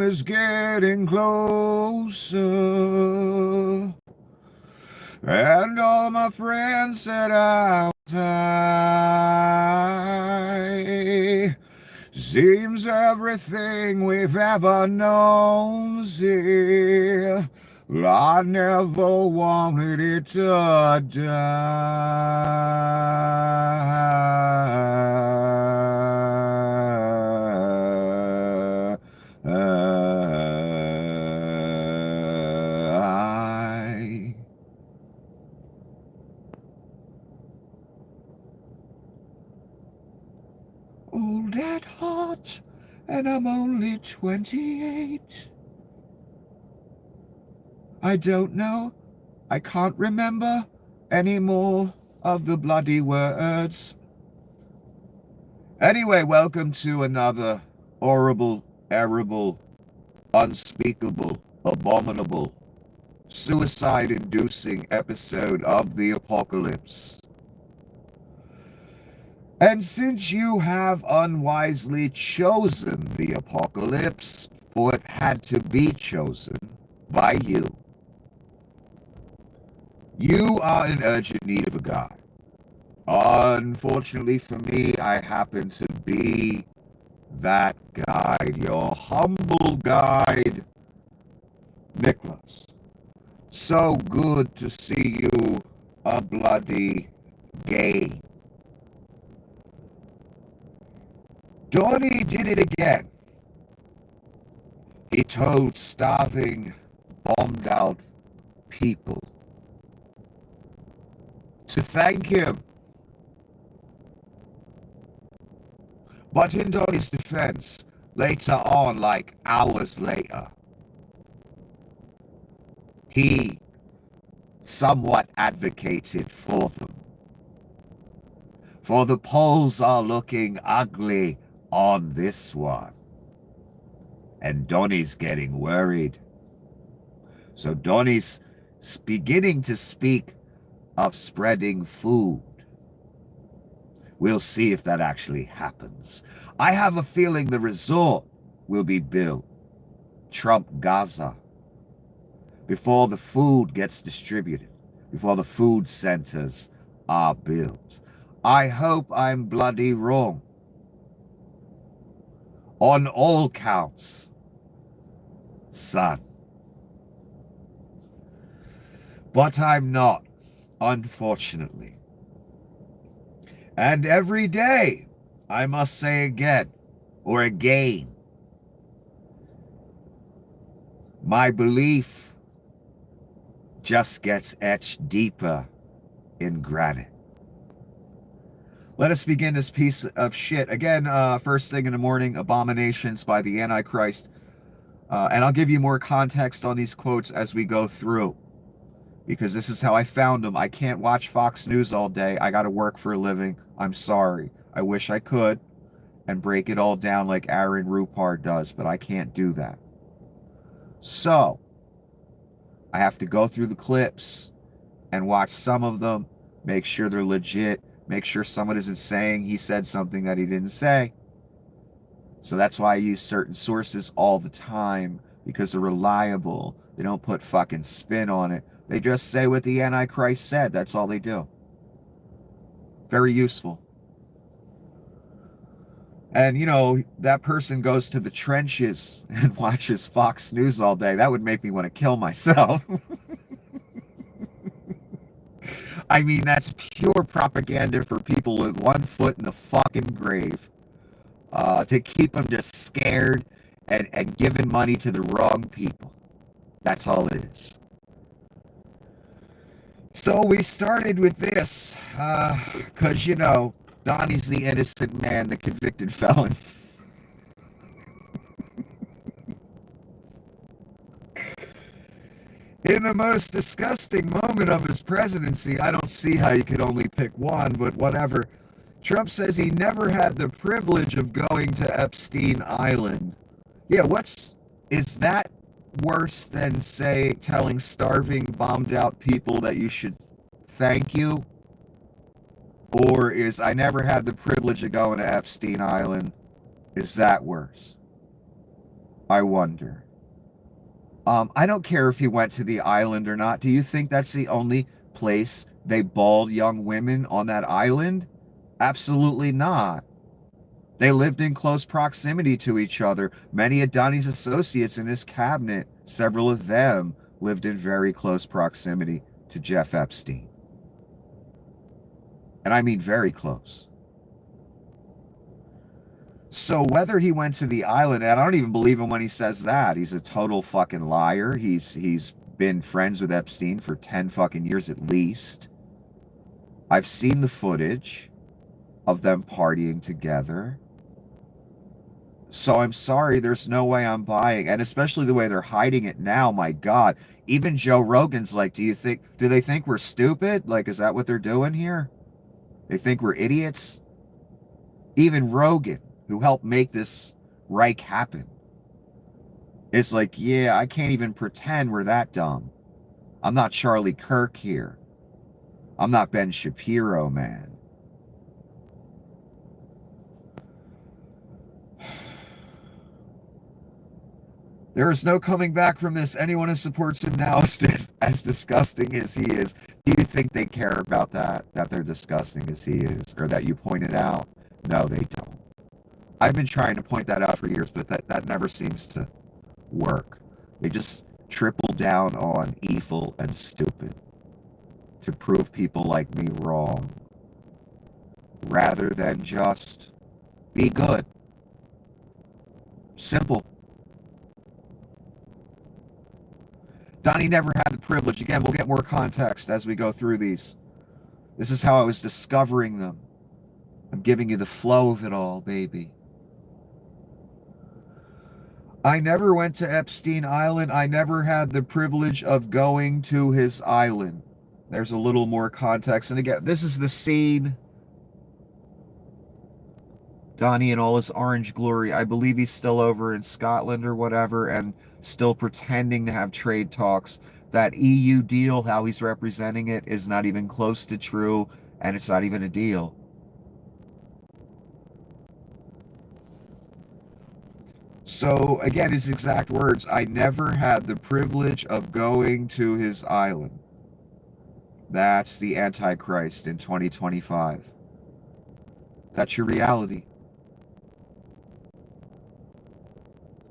doom is getting closer, and all my friends said I'll die. Seems everything we've ever known's here. I never wanted it to die. Old at heart, and I'm only 28. I don't know, I can't remember any more of the bloody words. Anyway, welcome to another horrible, terrible, unspeakable, abominable, suicide-inducing episode of the apocalypse. And since you have unwisely chosen the apocalypse, for it had to be chosen by you, you are in urgent need of a guide. Unfortunately for me, I happen to be that guide, your humble guide, Nicholas. So good to see you a bloody gay. Donnie did it again. He told starving, bombed out people to thank him. But in Donnie's defense, later on, like hours later, he somewhat advocated for them. For the polls are looking ugly on this one. And Donnie's getting worried. So Donnie's beginning to speak of spreading food. We'll see if that actually happens. I have a feeling the resort will be built, Trump Gaza, before the food gets distributed, before the food centers are built. I hope I'm bloody wrong on all counts, son. But I'm not, unfortunately. And every day, I must say again, or again, my belief just gets etched deeper in granite. Let us begin this piece of shit. Again, first thing in the morning, Abominations by the Antichrist. And I'll give you more context on these quotes as we go through, because this is how I found them. I can't watch Fox News all day. I got to work for a living. I'm sorry. I wish I could and break it all down like Aaron Rupar does, but I can't do that. So I have to go through the clips and watch some of them, make sure they're legit, make sure someone isn't saying he said something that he didn't say. So that's why I use certain sources all the time, because they're reliable. They don't put fucking spin on it. They just say what the Antichrist said. That's all they do. Very useful. And, you know, that person goes to the trenches and watches Fox News all day. That would make me want to kill myself. I mean, that's pure propaganda for people with one foot in the fucking grave. To keep them just scared and giving money to the wrong people. That's all it is. So we started with this, because, you know, Donnie's the innocent man, the convicted felon. In the most disgusting moment of his presidency, I don't see how you could only pick one, but whatever. Trump says he never had the privilege of going to Epstein Island. Yeah, is that worse than, say, telling starving, bombed out people that you should thank you? Or is I never had the privilege of going to Epstein Island? Is that worse? I wonder. I don't care if he went to the island or not. Do you think that's the only place they balled young women on that island? Absolutely not. They lived in close proximity to each other. Many of Donnie's associates in his cabinet, several of them, lived in very close proximity to Jeff Epstein. And I mean very close. So whether he went to the island, and I don't even believe him when he says that. He's a total fucking liar. He's been friends with Epstein for 10 fucking years at least. I've seen the footage of them partying together. So I'm sorry, there's no way I'm buying, and especially the way they're hiding it now, my God. Even Joe Rogan's like, do they think we're stupid? Like, is that what they're doing here? They think we're idiots? Even Rogan, who helped make this Reich happen, is like, yeah, I can't even pretend we're that dumb. I'm not Charlie Kirk here. I'm not Ben Shapiro, man. There is no coming back from this. Anyone who supports him now is as disgusting as he is. Do you think they care about that they're disgusting as he is, or that you pointed out? No, they don't. I've been trying to point that out for years, but that never seems to work. They just triple down on evil and stupid to prove people like me wrong, rather than just be good. Simple. Donnie never had the privilege. Again, we'll get more context as we go through these. This is how I was discovering them. I'm giving you the flow of it all, baby. I never went to Epstein Island. I never had the privilege of going to his island. There's a little more context. And again, this is the scene. Donnie in all his orange glory. I believe he's still over in Scotland or whatever, and still pretending to have trade talks. That EU deal, how he's representing it, is not even close to true, and it's not even a deal. So, again, his exact words, I never had the privilege of going to his island. That's the Antichrist in 2025. That's your reality.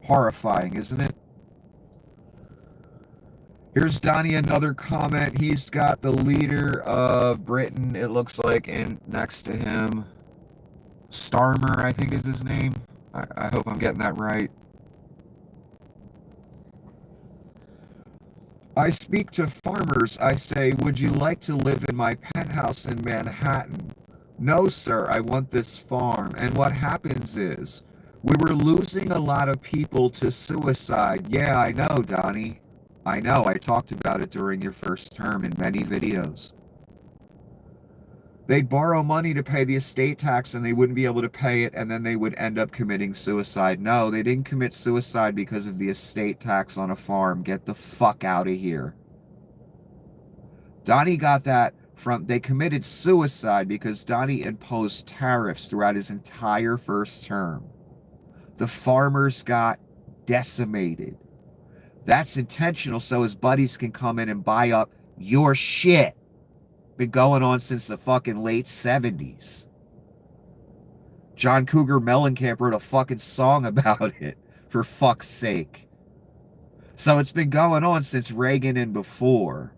Horrifying, isn't it? Here's Donnie, another comment. He's got the leader of Britain, it looks like, in next to him. Starmer, I think is his name. I hope I'm getting that right. I speak to farmers. I say, would you like to live in my penthouse in Manhattan? No, sir, I want this farm. And what happens is, we were losing a lot of people to suicide. Yeah, I know, Donnie. I know, I talked about it during your first term in many videos. They'd borrow money to pay the estate tax and they wouldn't be able to pay it, and then they would end up committing suicide. No, they didn't commit suicide because of the estate tax on a farm. Get the fuck out of here. Donnie got that from, they committed suicide because Donnie imposed tariffs throughout his entire first term. The farmers got decimated. That's intentional so his buddies can come in and buy up your shit. Been going on since the fucking late 70s. John Cougar Mellencamp wrote a fucking song about it, for fuck's sake. So it's been going on since Reagan and before.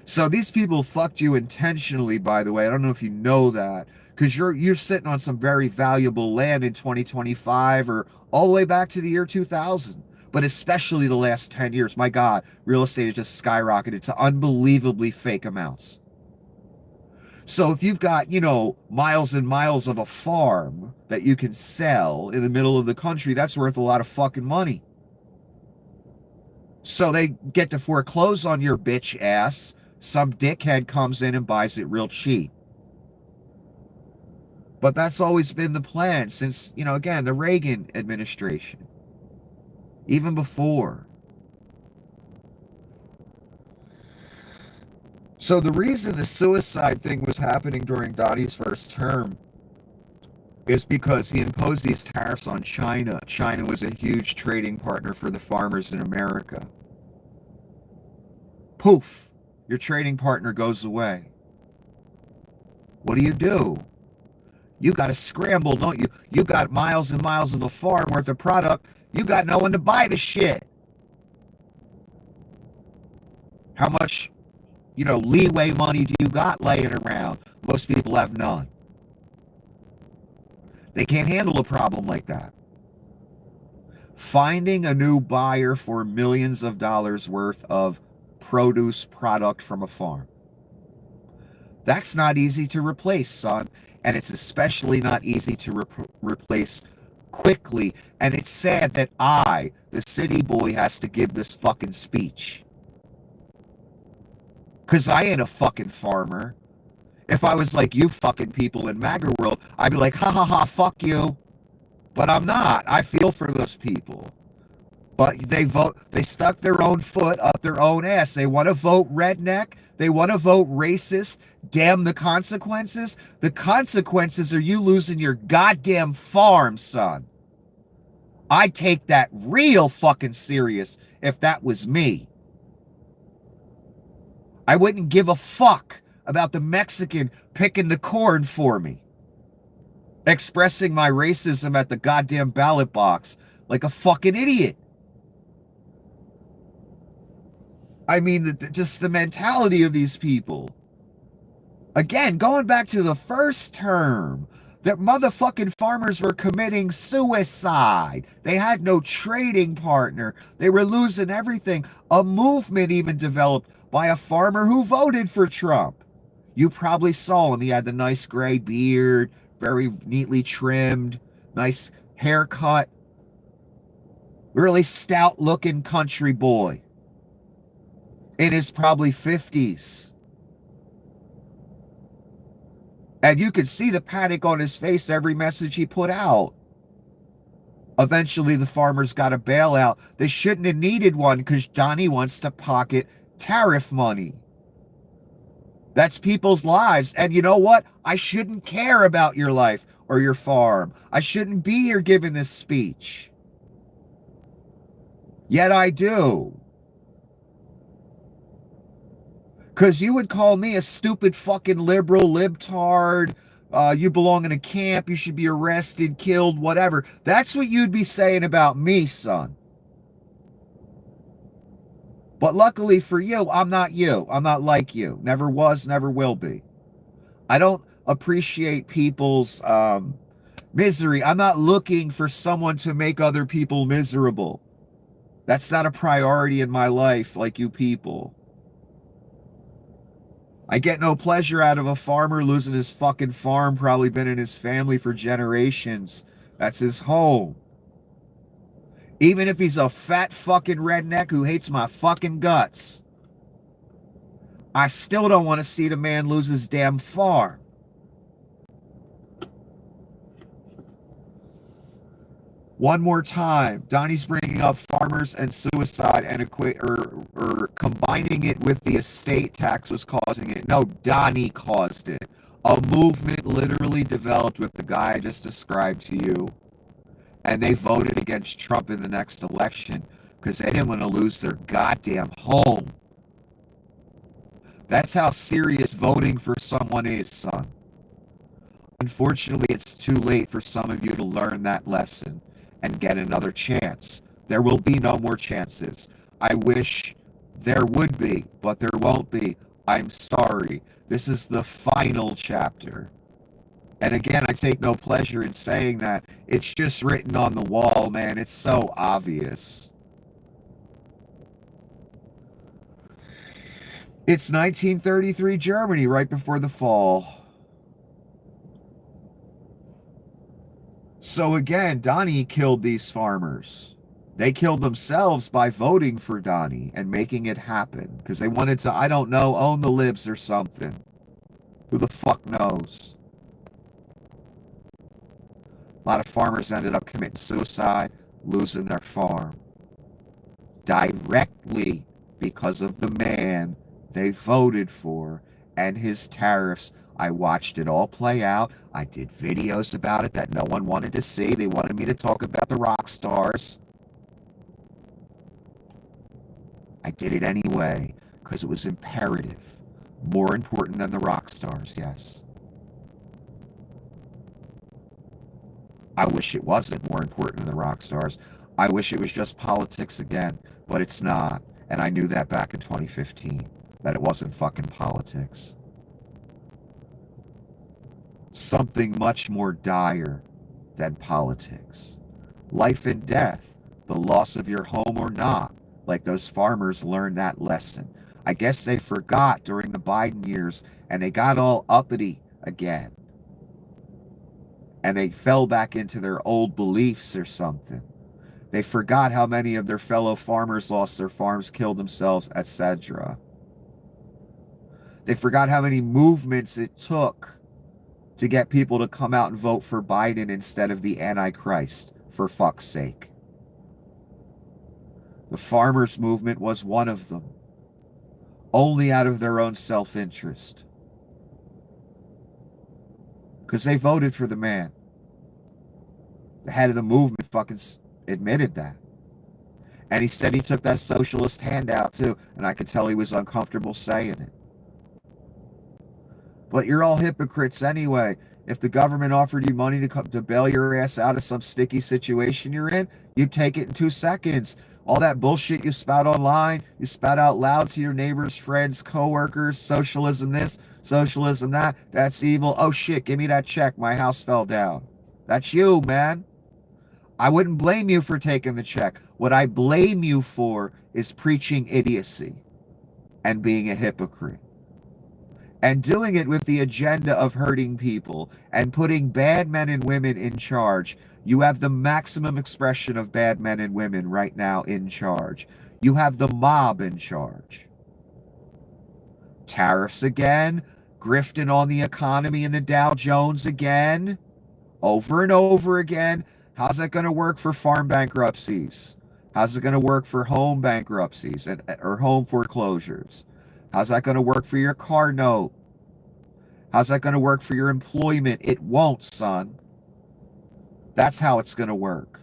So these people fucked you intentionally, by the way. I don't know if you know that, because you're sitting on some very valuable land in 2025 or all the way back to the year 2000. But especially the last 10 years, my God, real estate has just skyrocketed to unbelievably fake amounts. So if you've got, miles and miles of a farm that you can sell in the middle of the country, that's worth a lot of fucking money. So they get to foreclose on your bitch ass. Some dickhead comes in and buys it real cheap. But that's always been the plan since, again, the Reagan administration. Even before. So the reason the suicide thing was happening during Donnie's first term is because he imposed these tariffs on China. China was a huge trading partner for the farmers in America. Poof, your trading partner goes away. What do? You got to scramble, don't you? You got miles and miles of a farm worth of product. You got no one to buy the shit. How much, leeway money do you got laying around? Most people have none. They can't handle a problem like that. Finding a new buyer for millions of dollars worth of produce product from a farm. That's not easy to replace, son. And it's especially not easy to replace quickly. And it's sad that I, the city boy, has to give this fucking speech. Because I ain't a fucking farmer. If I was like you fucking people in MAGA world, I'd be like, ha ha ha, fuck you. But I'm not. I feel for those people. But they stuck their own foot up their own ass. They want to vote redneck. They want to vote racist. Damn the consequences. The consequences are you losing your goddamn farm, son. I'd take that real fucking serious if that was me. I wouldn't give a fuck about the Mexican picking the corn for me. Expressing my racism at the goddamn ballot box like a fucking idiot. I mean, just the mentality of these people. Again, going back to the first term, that motherfucking farmers were committing suicide. They had no trading partner. They were losing everything. A movement even developed by a farmer who voted for Trump. You probably saw him. He had the nice gray beard, very neatly trimmed, nice haircut. Really stout-looking country boy. In his probably 50s. And you could see the panic on his face every message he put out. Eventually, the farmers got a bailout. They shouldn't have needed one because Donnie wants to pocket tariff money. That's people's lives. And you know what? I shouldn't care about your life or your farm. I shouldn't be here giving this speech. Yet I do. Because you would call me a stupid fucking liberal, libtard, you belong in a camp, you should be arrested, killed, whatever. That's what you'd be saying about me, son. But luckily for you, I'm not you. I'm not like you. Never was, never will be. I don't appreciate people's misery. I'm not looking for someone to make other people miserable. That's not a priority in my life like you people. I get no pleasure out of a farmer losing his fucking farm, probably been in his family for generations. That's his home. Even if he's a fat fucking redneck who hates my fucking guts. I still don't want to see the man lose his damn farm. One more time, Donnie's bringing up farmers and suicide and combining it with the estate tax was causing it. No, Donnie caused it. A movement literally developed with the guy I just described to you. And they voted against Trump in the next election because they didn't want to lose their goddamn home. That's how serious voting for someone is, son. Unfortunately, it's too late for some of you to learn that lesson and get another chance. There will be no more chances. I wish there would be, but there won't be. I'm sorry. This is the final chapter. And again, I take no pleasure in saying that. It's just written on the wall, man. It's so obvious. It's 1933 Germany, right before the fall. So again, Donnie killed these farmers. They killed themselves by voting for Donnie and making it happen. Because they wanted to, I don't know, own the libs or something. Who the fuck knows? A lot of farmers ended up committing suicide, losing their farm. Directly because of the man they voted for and his tariffs I watched it all play out. I did videos about it that no one wanted to see. They wanted me to talk about the rock stars. I did it anyway because it was imperative. More important than the rock stars, yes. I wish it wasn't more important than the rock stars. I wish it was just politics again, but it's not. And I knew that back in 2015, that it wasn't fucking politics. Something much more dire than politics. Life and death, the loss of your home or not, like those farmers learned that lesson. I guess they forgot during the Biden years and they got all uppity again. And they fell back into their old beliefs or something. They forgot how many of their fellow farmers lost their farms, killed themselves, etc. They forgot how many movements it took to get people to come out and vote for Biden instead of the Antichrist, for fuck's sake. The farmers' movement was one of them, only out of their own self-interest. Because they voted for the man. The head of the movement fucking admitted that. And he said he took that socialist handout too, and I could tell he was uncomfortable saying it. But you're all hypocrites anyway. If the government offered you money to bail your ass out of some sticky situation you're in, you'd take it in 2 seconds. All that bullshit you spout online, you spout out loud to your neighbors, friends, coworkers, socialism this, socialism that, that's evil. Oh shit, give me that check, my house fell down. That's you, man. I wouldn't blame you for taking the check. What I blame you for is preaching idiocy and being a hypocrite. And doing it with the agenda of hurting people and putting bad men and women in charge. You have the maximum expression of bad men and women right now in charge. You have the mob in charge. Tariffs again, grifting on the economy and the Dow Jones again, over and over again. How's that going to work for farm bankruptcies? How's it going to work for home bankruptcies or home foreclosures? How's that going to work for your car note? How's that going to work for your employment? It won't, son. That's how it's going to work.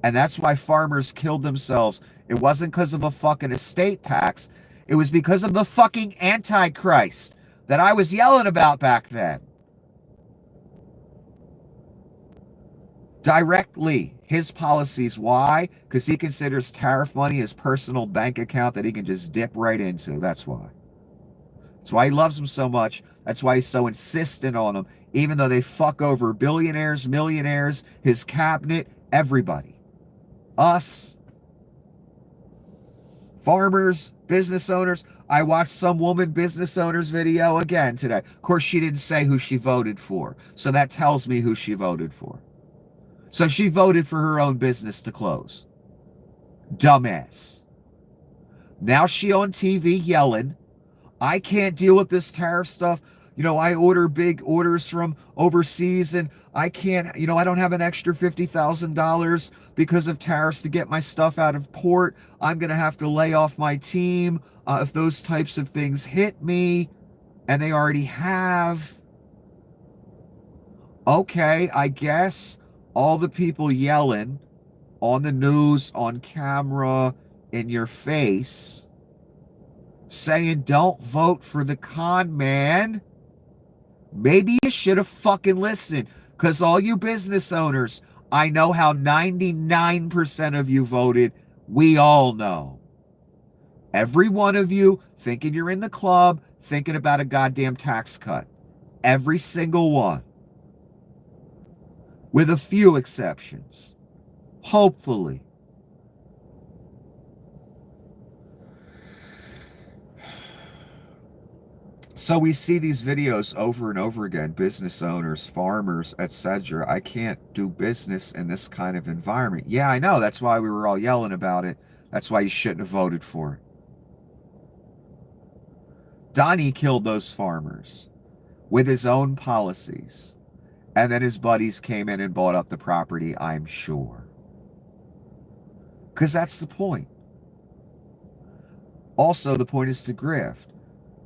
And that's why farmers killed themselves. It wasn't because of a fucking estate tax. It was because of the fucking Antichrist that I was yelling about back then. Directly, his policies. Why? Because he considers tariff money his personal bank account that he can just dip right into. That's why. That's why he loves them so much. That's why he's so insistent on them, even though they fuck over billionaires, millionaires, his cabinet, everybody. Us. Farmers, business owners. I watched some woman business owner's video again today. Of course, she didn't say who she voted for. So that tells me who she voted for. So she voted for her own business to close. Dumbass. Now she on TV yelling, I can't deal with this tariff stuff. You know, I order big orders from overseas and I can't, you know, I don't have an extra $50,000 because of tariffs to get my stuff out of port. I'm going to have to lay off my team if those types of things hit me, and they already have. Okay, I guess all the people yelling on the news, on camera, in your face, saying don't vote for the con man. Maybe you should have fucking listened, because all you business owners, I know how 99% of you voted. We all know. Every one of you thinking you're in the club, thinking about a goddamn tax cut. Every single one. With a few exceptions. Hopefully. So we see these videos over and over again, business owners, farmers, etc. I can't do business in this kind of environment. Yeah, I know. That's why we were all yelling about it. That's why you shouldn't have voted for it. Donnie killed those farmers with his own policies. And then his buddies came in and bought up the property, I'm sure. Because that's the point. Also, the point is to grift.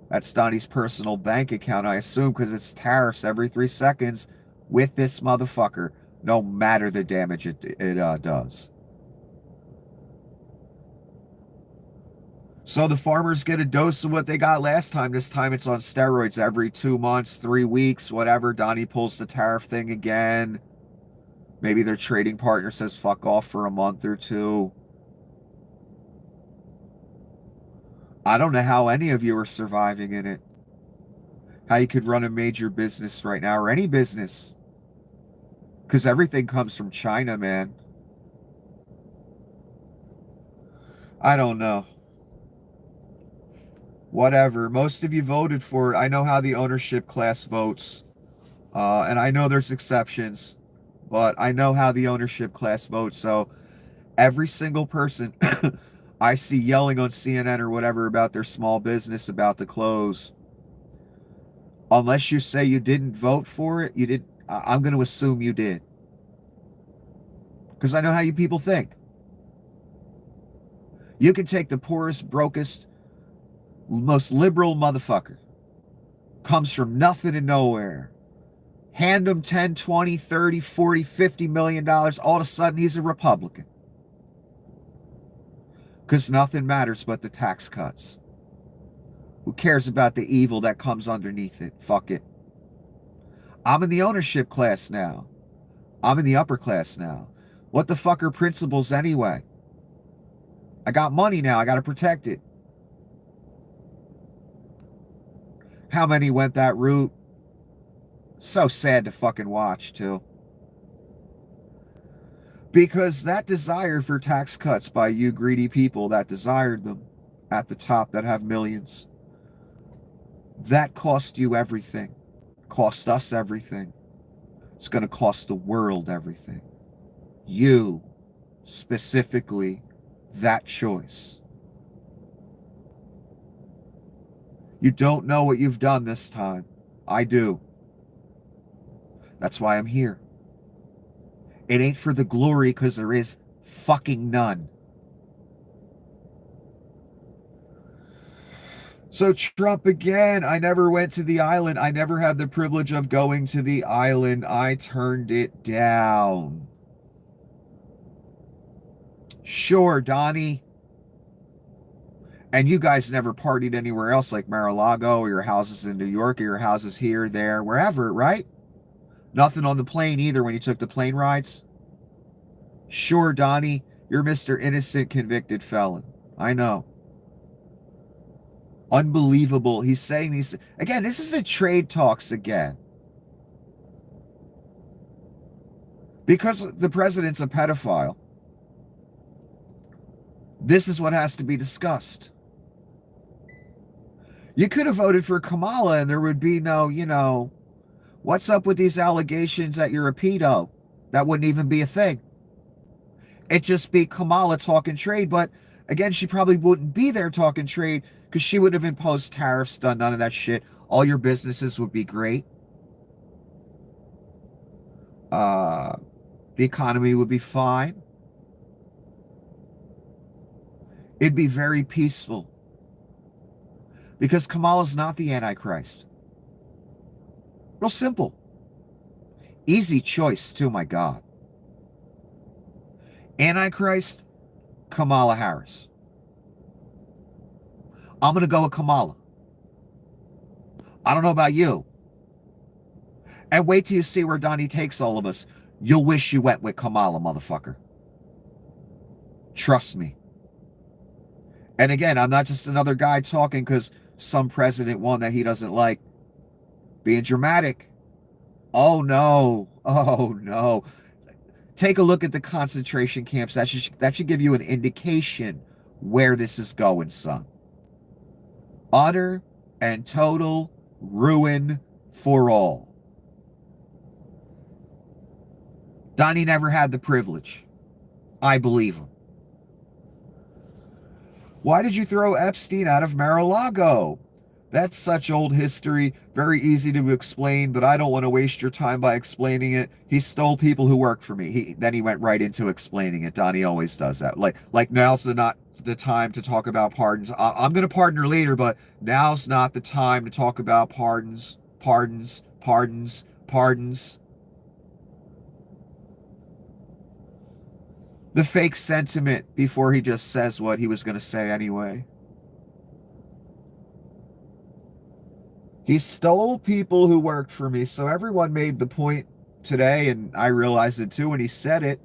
That's Donnie's personal bank account, I assume, because it's tariffs every 3 seconds with this motherfucker, no matter the damage it does. So the farmers get a dose of what they got last time. This time it's on steroids every 2 months, 3 weeks, whatever. Donnie pulls the tariff thing again. Maybe their trading partner says fuck off for a month or two. I don't know how any of you are surviving in it. How you could run a major business right now, or any business. Because everything comes from China, man. I don't know. Whatever. Most of you voted for it. I know how the ownership class votes. And I know there's exceptions. But I know how the ownership class votes. So every single person I see yelling on CNN or whatever about their small business about to close, unless you say you didn't vote for it, you did. I'm going to assume you did. Because I know how you people think. You can take the poorest, brokest, most liberal motherfucker. Comes from nothing and nowhere. Hand him 10, 20, 30, 40, 50 million dollars. All of a sudden, he's a Republican. Because nothing matters but the tax cuts. Who cares about the evil that comes underneath it? Fuck it. I'm in the ownership class now. I'm in the upper class now. What the fuck are principles anyway? I got money now. I got to protect it. How many went that route? So sad to fucking watch, too. Because that desire for tax cuts by you greedy people that desired them at the top that have millions, that cost you everything. Cost us everything. It's going to cost the world everything. You, specifically, that choice. You don't know what you've done this time. I do. That's why I'm here. It ain't for the glory, because there is fucking none. So Trump again, I never went to the island. I never had the privilege of going to the island. I turned it down. Sure, Donnie. And you guys never partied anywhere else like Mar-a-Lago or your houses in New York or your houses here, there, wherever, right? Nothing on the plane either when you took the plane rides. Sure, Donnie, you're Mr. Innocent Convicted Felon. I know. Unbelievable. He's saying these... Again, this isn't trade talks again. Because the president's a pedophile, this is what has to be discussed. You could have voted for Kamala and there would be no, what's up with these allegations that you're a pedo? That wouldn't even be a thing. It'd just be Kamala talking trade, but again, she probably wouldn't be there talking trade because she would have imposed tariffs, done none of that shit. All your businesses would be great. The economy would be fine. It'd be very peaceful. Because Kamala's not the Antichrist. Real simple. Easy choice, too, my God. Antichrist, Kamala Harris. I'm going to go with Kamala. I don't know about you. And wait till you see where Donnie takes all of us. You'll wish you went with Kamala, motherfucker. Trust me. And again, I'm not just another guy talking because some president won that he doesn't like. Being dramatic. Oh, no. Oh, no. Take a look at the concentration camps. That should give you an indication where this is going, son. Utter and total ruin for all. Donnie never had the privilege. I believe him. Why did you throw Epstein out of Mar-a-Lago? That's such old history, very easy to explain, but I don't want to waste your time by explaining it. He stole people who worked for me. Then he went right into explaining it. Donnie always does that. Like now's not the time to talk about pardons. I'm going to pardon her later, but now's not the time to talk about pardons, pardons, pardons, pardons. The fake sentiment before he just says what he was going to say anyway. He stole people who worked for me. So everyone made the point today, and I realized it too when he said it.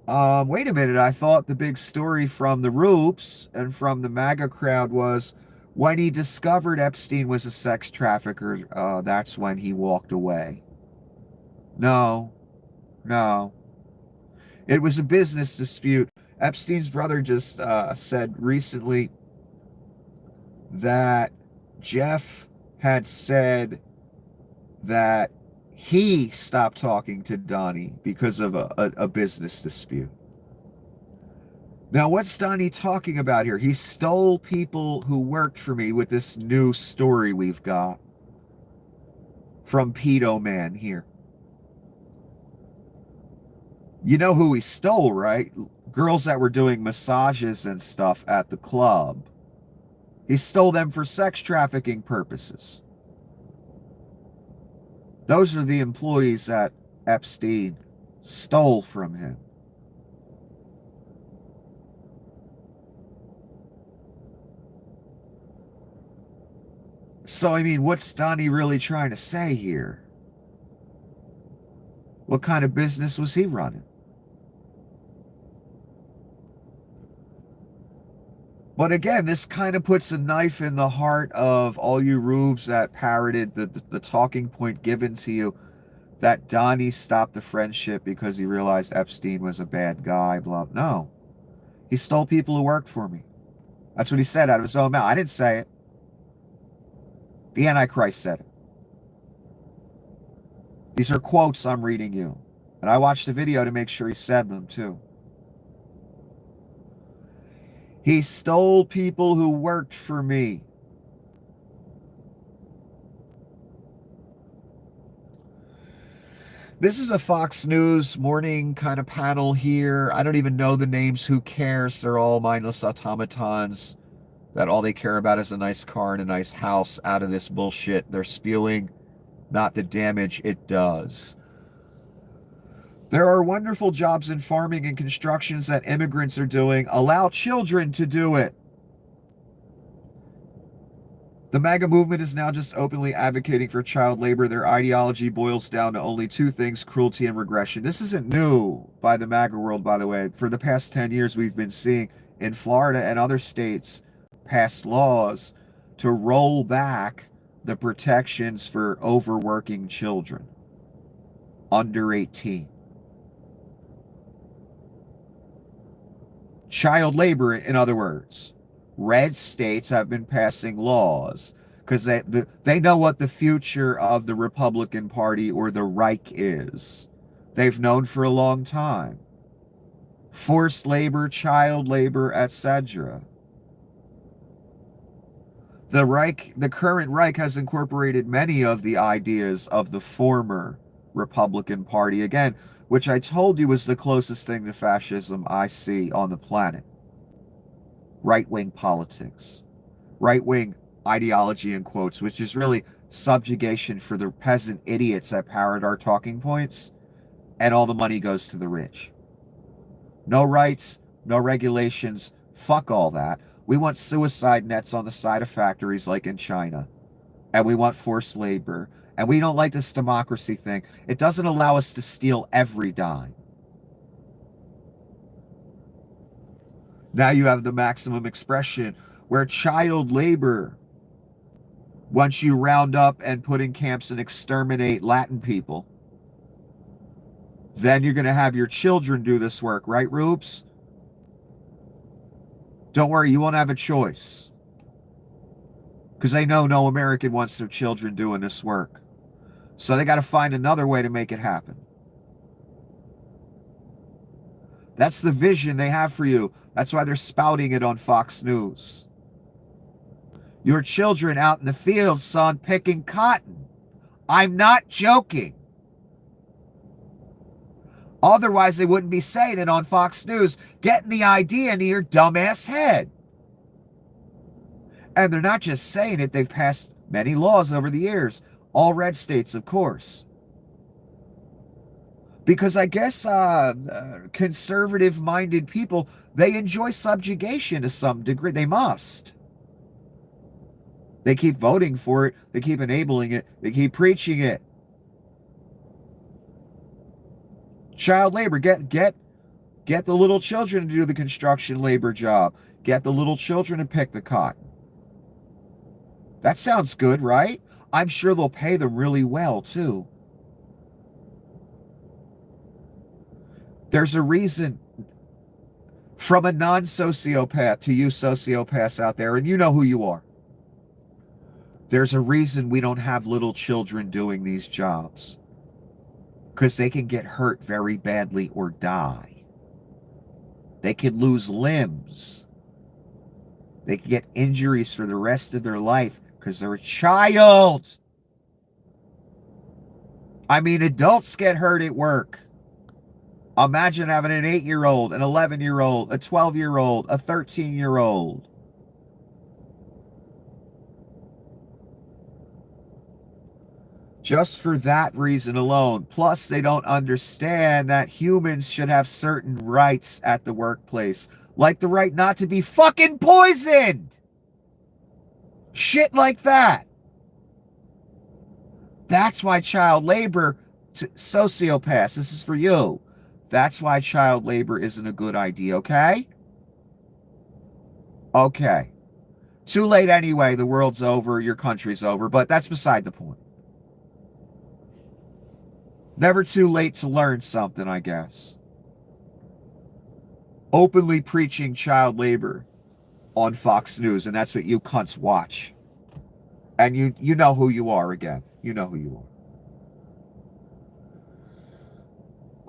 Wait a minute, I thought the big story from the Roops and from the MAGA crowd was when he discovered Epstein was a sex trafficker, that's when he walked away. No. It was a business dispute. Epstein's brother just said recently that Jeff had said that he stopped talking to Donnie because of a business dispute. Now, what's Donnie talking about here? He stole people who worked for me with this new story we've got from Pedo Man here. You know who he stole, right? Girls that were doing massages and stuff at the club. He stole them for sex trafficking purposes. Those are the employees that Epstein stole from him. So, I mean, what's Donnie really trying to say here? What kind of business was he running? But again, this kind of puts a knife in the heart of all you rubes that parroted the talking point given to you that Donnie stopped the friendship because he realized Epstein was a bad guy, blah. No. He stole people who worked for me. That's what he said out of his own mouth. I didn't say it. The Antichrist said it. These are quotes I'm reading you. And I watched the video to make sure he said them too. He stole people who worked for me. This is a Fox News morning kind of panel here. I don't even know the names. Who cares? They're all mindless automatons that all they care about is a nice car and a nice house out of this bullshit they're spewing, not the damage it does. There are wonderful jobs in farming and constructions that immigrants are doing. Allow children to do it. The MAGA movement is now just openly advocating for child labor. Their ideology boils down to only two things: cruelty and regression. This isn't new by the MAGA world, by the way. For the past 10 years, we've been seeing in Florida and other states pass laws to roll back the protections for overworking children under 18. Child labor, in other words. Red states have been passing laws because they know what the future of the Republican Party or the Reich is. They've known for a long time. Forced labor, child labor, etc. The current Reich has incorporated many of the ideas of the former Republican Party, again, which I told you was the closest thing to fascism I see on the planet. Right-wing politics. Right-wing ideology, in quotes, which is really subjugation for the peasant idiots that parrot our talking points, and all the money goes to the rich. No rights, no regulations, fuck all that. We want suicide nets on the side of factories like in China. And we want forced labor. And we don't like this democracy thing. It doesn't allow us to steal every dime. Now you have the maximum expression where child labor, once you round up and put in camps and exterminate Latin people, then you're going to have your children do this work, right, Rubes? Don't worry, you won't have a choice. Because they know no American wants their children doing this work. So they got to find another way to make it happen. That's the vision they have for you. That's why they're spouting it on Fox News. Your children out in the fields, son, picking cotton. I'm not joking. Otherwise, they wouldn't be saying it on Fox News, getting the idea into your dumbass head. And they're not just saying it, they've passed many laws over the years. All red states, of course. Because I guess conservative-minded people, they enjoy subjugation to some degree. They must. They keep voting for it. They keep enabling it. They keep preaching it. Child labor. Get the little children to do the construction labor job. Get the little children to pick the cotton. That sounds good, right? I'm sure they'll pay them really well, too. There's a reason, from a non-sociopath to you sociopaths out there, and you know who you are. There's a reason we don't have little children doing these jobs. Because they can get hurt very badly or die. They can lose limbs. They can get injuries for the rest of their life because they're a child. I mean, adults get hurt at work. Imagine having an 8-year-old, an 11-year-old, a 12-year-old, a 13-year-old. Just for that reason alone. Plus, they don't understand that humans should have certain rights at the workplace. Like the right not to be fucking poisoned. Shit like that. That's why child labor, sociopaths, this is for you. That's why child labor isn't a good idea, okay? Okay. Too late anyway, the world's over, your country's over, but that's beside the point. Never too late to learn something, I guess. Openly preaching child labor on Fox News, and that's what you cunts watch. And you know who you are again. You know who you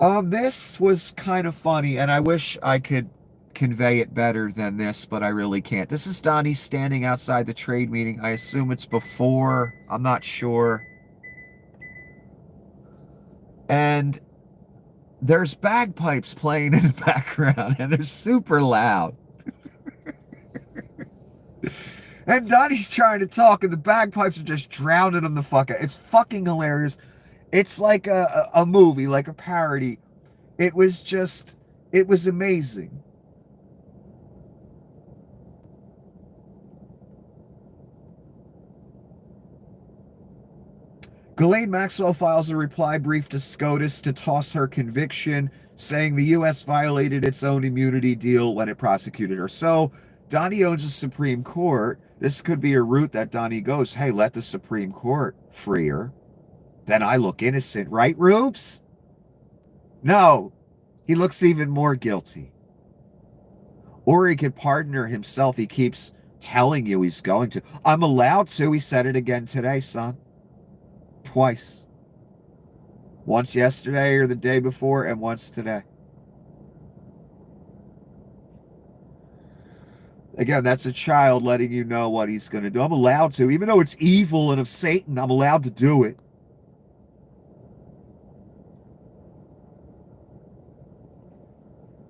are. This was kind of funny, and I wish I could convey it better than this, but I really can't. This is Donnie standing outside the trade meeting. I assume it's before. I'm not sure. And there's bagpipes playing in the background, and they're super loud. And Donnie's trying to talk, and the bagpipes are just drowning him the fuck out. It's fucking hilarious. It's like a movie, like a parody. It was amazing. Ghislaine Maxwell files a reply brief to SCOTUS to toss her conviction, saying the U.S. violated its own immunity deal when it prosecuted her. So, Donnie owns the Supreme Court. This could be a route that Donnie goes, hey, let the Supreme Court free her. Then I look innocent, right, Rubes? No, he looks even more guilty. Or he could pardon her himself. He keeps telling you he's going to. I'm allowed to. He said it again today, son. Twice. Once yesterday or the day before, and once today. Again, that's a child letting you know what he's going to do. I'm allowed to. Even though it's evil and of Satan, I'm allowed to do it.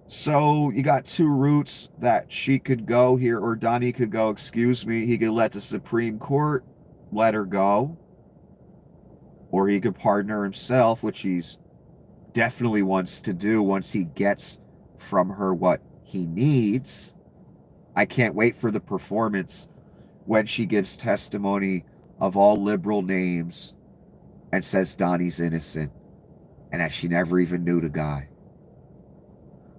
So you got two routes that she could go here, or Donnie could go, excuse me. He could let the Supreme Court let her go. Or he could pardon her himself, which he's definitely wants to do once he gets from her what he needs. I can't wait for the performance when she gives testimony of all liberal names and says Donnie's innocent and that she never even knew the guy.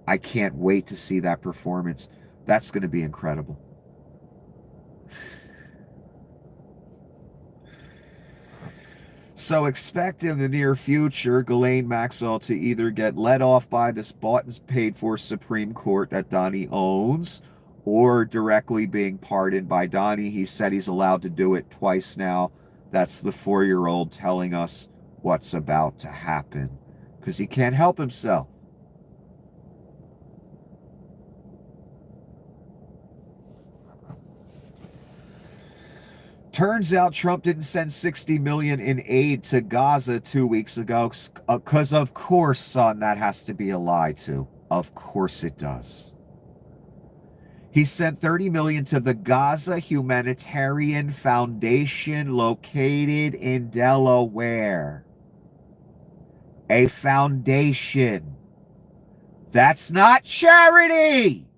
I can't wait to see that performance. That's going to be incredible. So expect in the near future Ghislaine Maxwell to either get let off by this bought and paid for Supreme Court that Donnie owns, or directly being pardoned by Donnie. He said he's allowed to do it twice now. That's the 4-year-old telling us what's about to happen, because he can't help himself. Turns out Trump didn't send $60 million in aid to Gaza 2 weeks ago, because of course, son, that has to be a lie too. Of course it does. He sent 30 million to the Gaza Humanitarian Foundation located in Delaware. A foundation. That's not charity.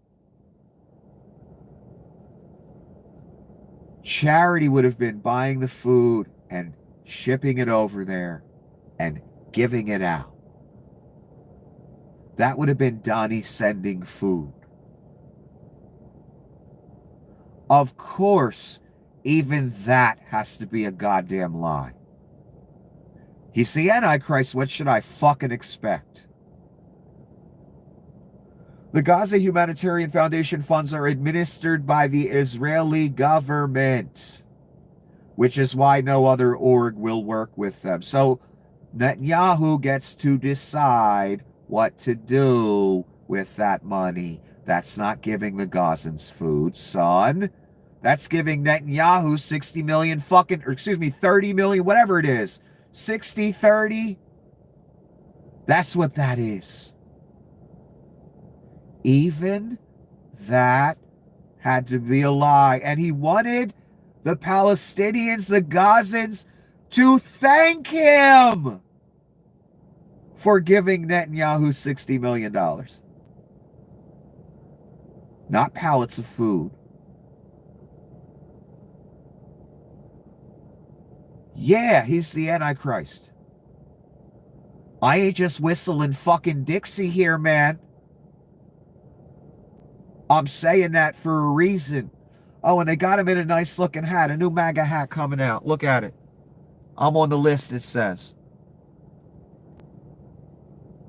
Charity would have been buying the food and shipping it over there and giving it out. That would have been Donnie sending food. Of course, even that has to be a goddamn lie. He's the Antichrist. What should I fucking expect? The Gaza Humanitarian Foundation funds are administered by the Israeli government, which is why no other org will work with them. So Netanyahu gets to decide what to do with that money. That's not giving the Gazans food, son. That's giving Netanyahu 60 million fucking, or excuse me, 30 million, whatever it is. 60, 30. That's what that is. Even that had to be a lie. And he wanted the Palestinians, the Gazans, to thank him for giving Netanyahu $60 million. Not pallets of food. Yeah, he's the Antichrist. I ain't just whistling fucking Dixie here, man. I'm saying that for a reason. Oh, and they got him in a nice looking hat, a new MAGA hat coming out. Look at it. I'm on the list, it says.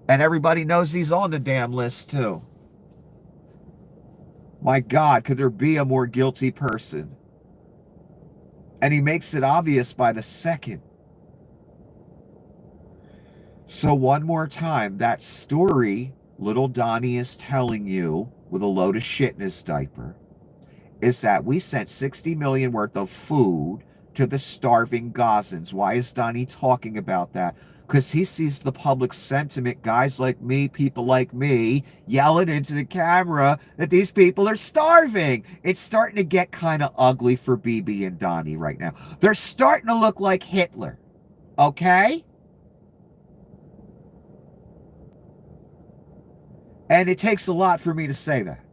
And everybody knows he's on the damn list, too. My God, could there be a more guilty person? And he makes it obvious by the second. So one more time, that story little Donnie is telling you with a load of shit in his diaper is that we sent 60 million worth of food to the starving Gazans. Why is Donnie talking about that? Because he sees the public sentiment, guys like me, people like me, yelling into the camera that these people are starving. It's starting to get kind of ugly for Bibi and Donnie right now. They're starting to look like Hitler. Okay? And it takes a lot for me to say that.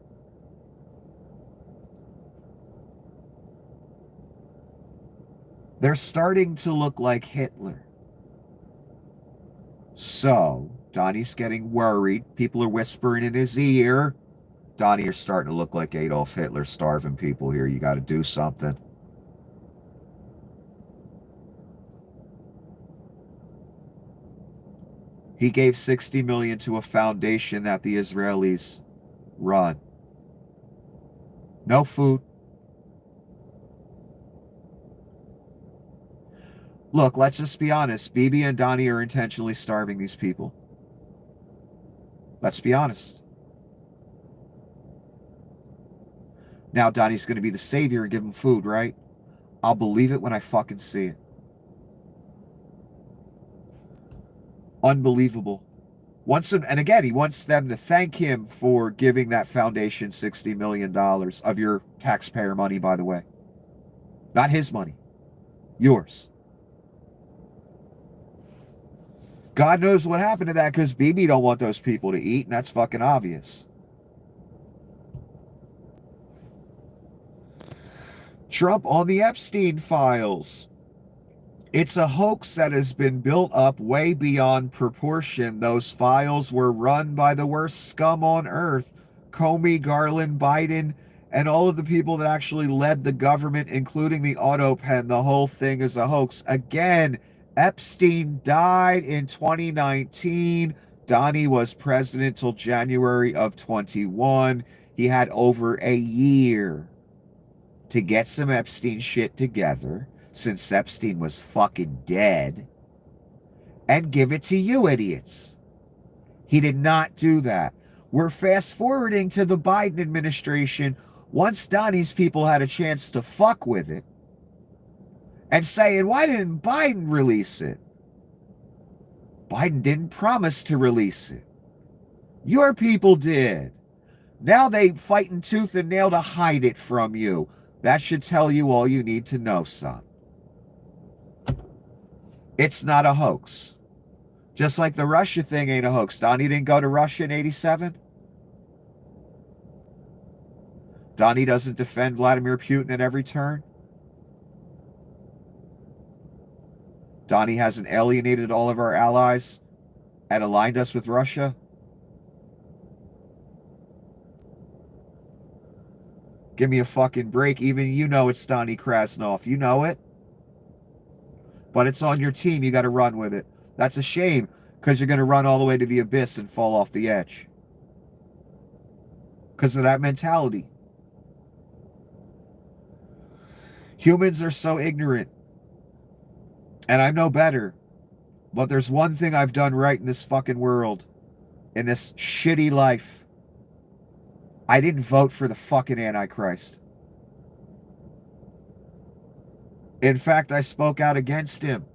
They're starting to look like Hitler. So, Donnie's getting worried. People are whispering in his ear. Donnie, you're starting to look like Adolf Hitler, starving people here. You got to do something. He gave 60 million to a foundation that the Israelis run. No food. Look, let's just be honest. Bibi and Donnie are intentionally starving these people. Let's be honest. Now Donnie's going to be the savior and give them food, right? I'll believe it when I fucking see it. Unbelievable. And again, he wants them to thank him for giving that foundation $60 million of your taxpayer money, by the way. Not his money. Yours. God knows what happened to that because Bibi don't want those people to eat, and that's fucking obvious. Trump on the Epstein files. It's a hoax that has been built up way beyond proportion. Those files were run by the worst scum on earth. Comey, Garland, Biden, and all of the people that actually led the government, including the auto pen. The whole thing is a hoax. Again, Epstein died in 2019. Donnie was president till January of 21. He had over a year to get some Epstein shit together, since Epstein was fucking dead, and give it to you idiots. He did not do that. We're fast forwarding to the Biden administration once Donnie's people had a chance to fuck with it and saying, why didn't Biden release it? Biden didn't promise to release it. Your people did. Now they fighting tooth and nail to hide it from you. That should tell you all you need to know, son. It's not a hoax. Just like the Russia thing ain't a hoax. Donnie didn't go to Russia in 87. Donnie doesn't defend Vladimir Putin at every turn. Donnie hasn't alienated all of our allies and aligned us with Russia. Give me a fucking break. Even you know it's Donnie Krasnov. You know it. But it's on your team. You got to run with it. That's a shame, because you're going to run all the way to the abyss and fall off the edge. Because of that mentality. Humans are so ignorant. And I'm no better. But there's one thing I've done right in this fucking world. In this shitty life. I didn't vote for the fucking Antichrist. In fact, I spoke out against him.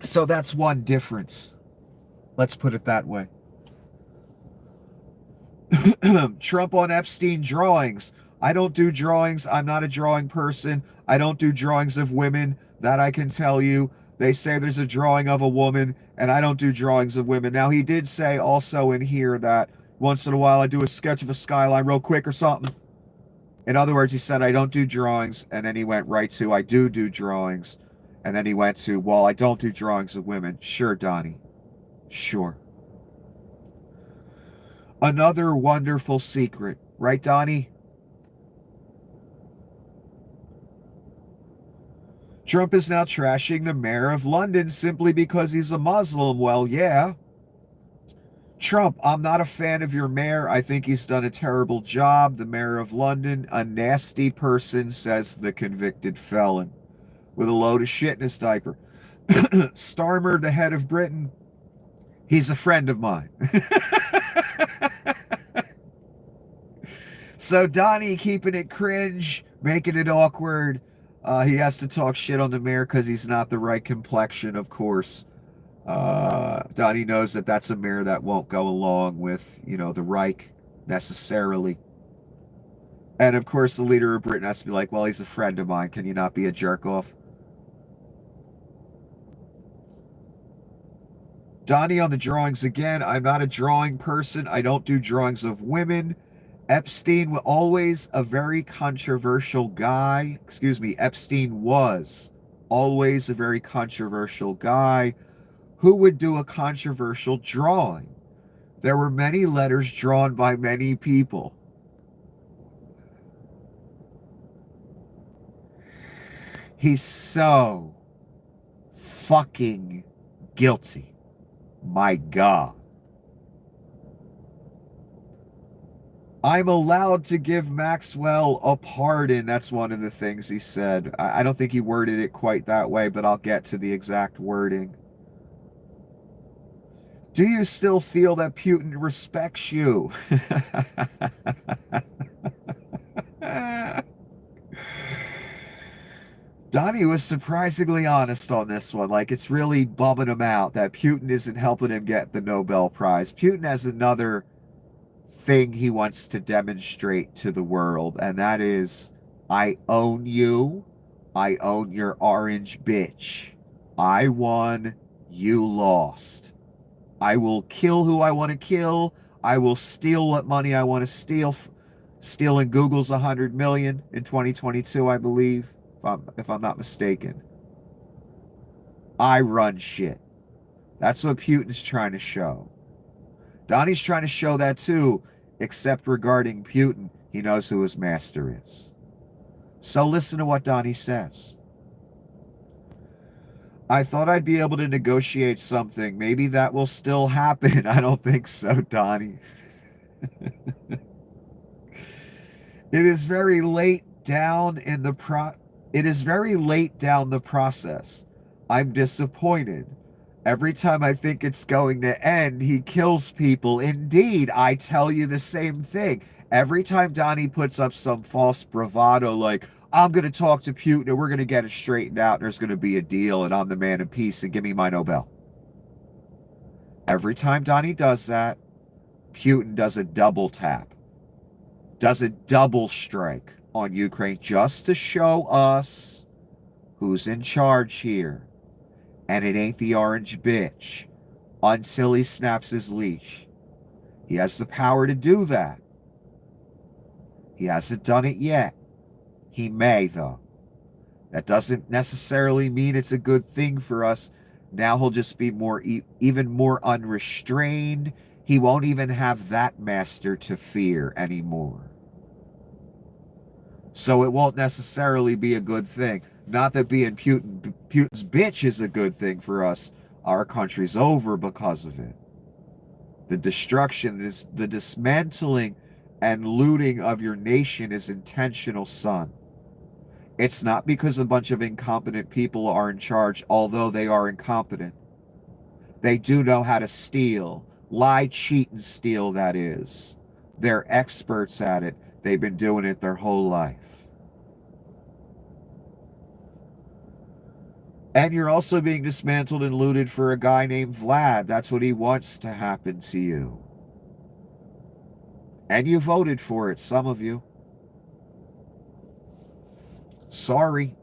So that's one difference. Let's put it that way. Trump on Epstein drawings. I don't do drawings. I'm not a drawing person. I don't do drawings of women. That I can tell you. They say there's a drawing of a woman, and I don't do drawings of women. Now, he did say also in here that once in a while I do a sketch of a skyline real quick or something. In other words, he said, I don't do drawings, and then he went right to, I do drawings. And then he went to, well, I don't do drawings of women. Sure, Donnie. Sure. Another wonderful secret. Right, Donnie? Trump is now trashing the mayor of London simply because he's a Muslim. Well, yeah. Trump, I'm not a fan of your mayor. I think he's done a terrible job. The mayor of London, a nasty person, says the convicted felon with a load of shit in his diaper. Starmer, the head of Britain, he's a friend of mine. So Donnie keeping it cringe, making it awkward. He has to talk shit on the mayor because he's not the right complexion, of course. Donnie knows that that's a mayor that won't go along with, the Reich necessarily. And of course, the leader of Britain has to be like, well, he's a friend of mine. Can you not be a jerk off? Donnie on the drawings again. I'm not a drawing person. I don't do drawings of women. Epstein was always a very controversial guy. Epstein was always a very controversial guy. Who would do a controversial drawing? There were many letters drawn by many people. He's so fucking guilty. My God. I'm allowed to give Maxwell a pardon. That's one of the things he said. I don't think he worded it quite that way, but I'll get to the exact wording. Do you still feel that Putin respects you? Donnie was surprisingly honest on this one. Like, it's really bumming him out that Putin isn't helping him get the Nobel Prize. Putin has another thing he wants to demonstrate to the world, and that is, I own you. I own your orange bitch. I won. You lost. I will kill who I want to kill. I will steal what money I want to steal. Stealing Google's 100 million in 2022, I believe, if I'm not mistaken. I run shit. That's what Putin's trying to show. Donnie's trying to show that too, except regarding Putin, he knows who his master is. So listen to what Donnie says. I thought I'd be able to negotiate something. Maybe that will still happen. I don't think so, Donnie. It is very late down the process. I'm disappointed. Every time I think it's going to end, he kills people. Indeed, I tell you the same thing. Every time Donnie puts up some false bravado like, I'm going to talk to Putin and we're going to get it straightened out and there's going to be a deal and I'm the man of peace and give me my Nobel. Every time Donnie does that, Putin does a double tap, does a double strike on Ukraine just to show us who's in charge here. And it ain't the orange bitch until he snaps his leash. He has the power to do that. He hasn't done it yet. He may, though. That doesn't necessarily mean it's a good thing for us. Now he'll just be even more unrestrained. He won't even have that master to fear anymore. So it won't necessarily be a good thing. Not that being Putin's bitch is a good thing for us. Our country's over because of it. The destruction, the dismantling and looting of your nation is intentional, son. It's not because a bunch of incompetent people are in charge, although they are incompetent. They do know how to steal. Lie, cheat, and steal, that is. They're experts at it. They've been doing it their whole life. And you're also being dismantled and looted for a guy named Vlad. That's what he wants to happen to you. And you voted for it, some of you. Sorry.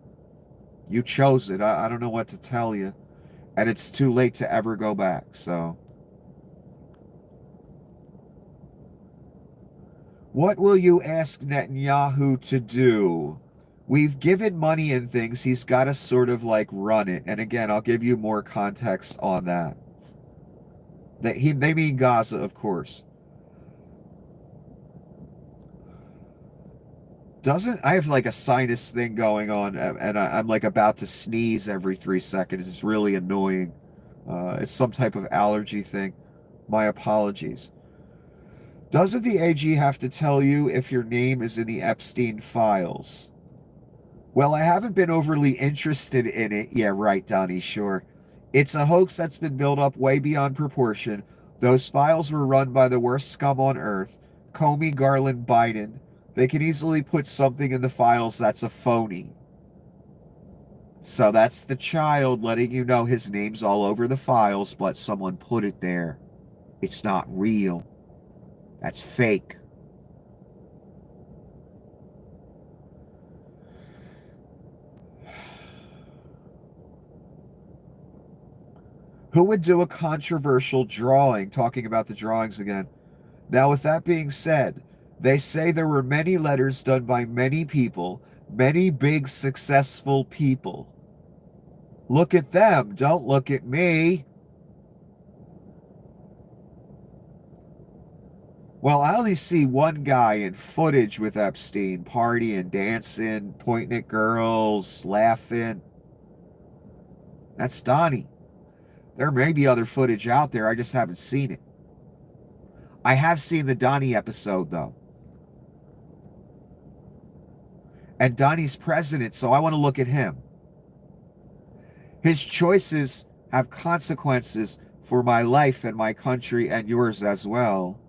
You chose it. I don't know what to tell you. And it's too late to ever go back, so. What will you ask Netanyahu to do? We've given money and things. He's got to sort of like run it. And again, I'll give you more context on that. They mean Gaza, of course. I have like a sinus thing going on, and I'm like about to sneeze every 3 seconds. It's really annoying. It's some type of allergy thing. My apologies. Doesn't the AG have to tell you if your name is in the Epstein files? Well, I haven't been overly interested in it. Yeah, right, Donnie, sure. It's a hoax that's been built up way beyond proportion. Those files were run by the worst scum on earth. Comey, Garland, Biden. They can easily put something in the files that's a phony. So that's the child letting you know his name's all over the files, but someone put it there. It's not real. That's fake. Who would do a controversial drawing? Talking about the drawings again. Now, with that being said, they say there were many letters done by many people, many big successful people. Look at them. Don't look at me. Well, I only see one guy in footage with Epstein, partying, dancing, pointing at girls, laughing. That's Donnie. There may be other footage out there. I just haven't seen it. I have seen the Donnie episode, though. And Donnie's president, so I want to look at him. His choices have consequences for my life and my country and yours as well.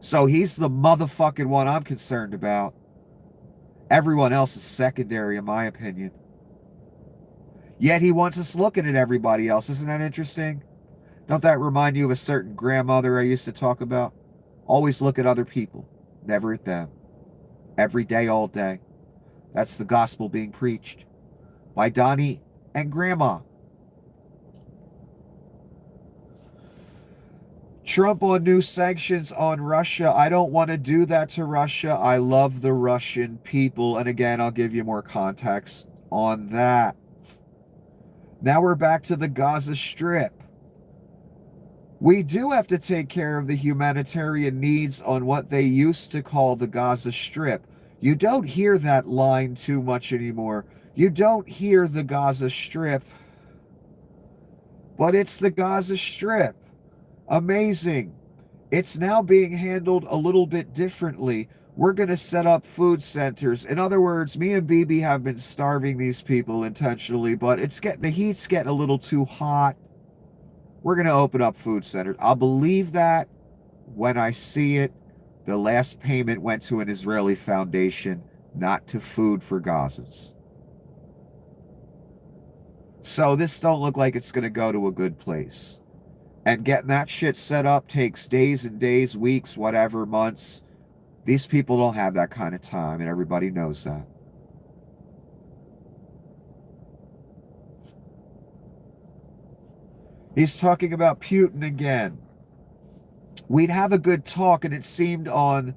So he's the motherfucking one I'm concerned about. Everyone else is secondary, in my opinion. Yet he wants us looking at everybody else. Isn't that interesting? Don't that remind you of a certain grandmother I used to talk about? Always look at other people, never at them. Every day, all day. That's the gospel being preached by Donnie and Grandma. Trump on new sanctions on Russia. I don't want to do that to Russia. I love the Russian people. And again, I'll give you more context on that. Now we're back to the Gaza Strip. We do have to take care of the humanitarian needs on what they used to call the Gaza Strip. You don't hear that line too much anymore. You don't hear the Gaza Strip. But it's the Gaza Strip. Amazing. It's now being handled a little bit differently. We're going to set up food centers. In other words, me and BB have been starving these people intentionally, but the heat's getting a little too hot. We're going to open up food centers. I'll believe that when I see it. The last payment went to an Israeli foundation, not to Food for Gazans. So this don't look like it's going to go to a good place. And getting that shit set up takes days and days, weeks, whatever, months. These people don't have that kind of time, and everybody knows that. He's talking about Putin again. We'd have a good talk, and it seemed on,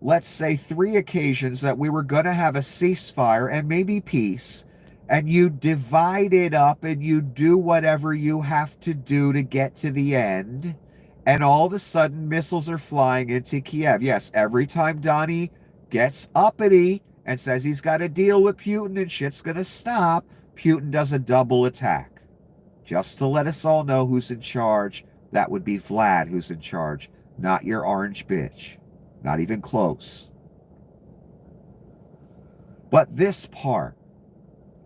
let's say, 3 occasions that we were going to have a ceasefire and maybe peace, and you divide it up and you do whatever you have to do to get to the end, and all of a sudden missiles are flying into Kiev. Yes, every time Donnie gets uppity and says he's got to deal with Putin and shit's going to stop, Putin does a double attack. Just to let us all know who's in charge. That would be Vlad who's in charge, not your orange bitch. Not even close. But this part,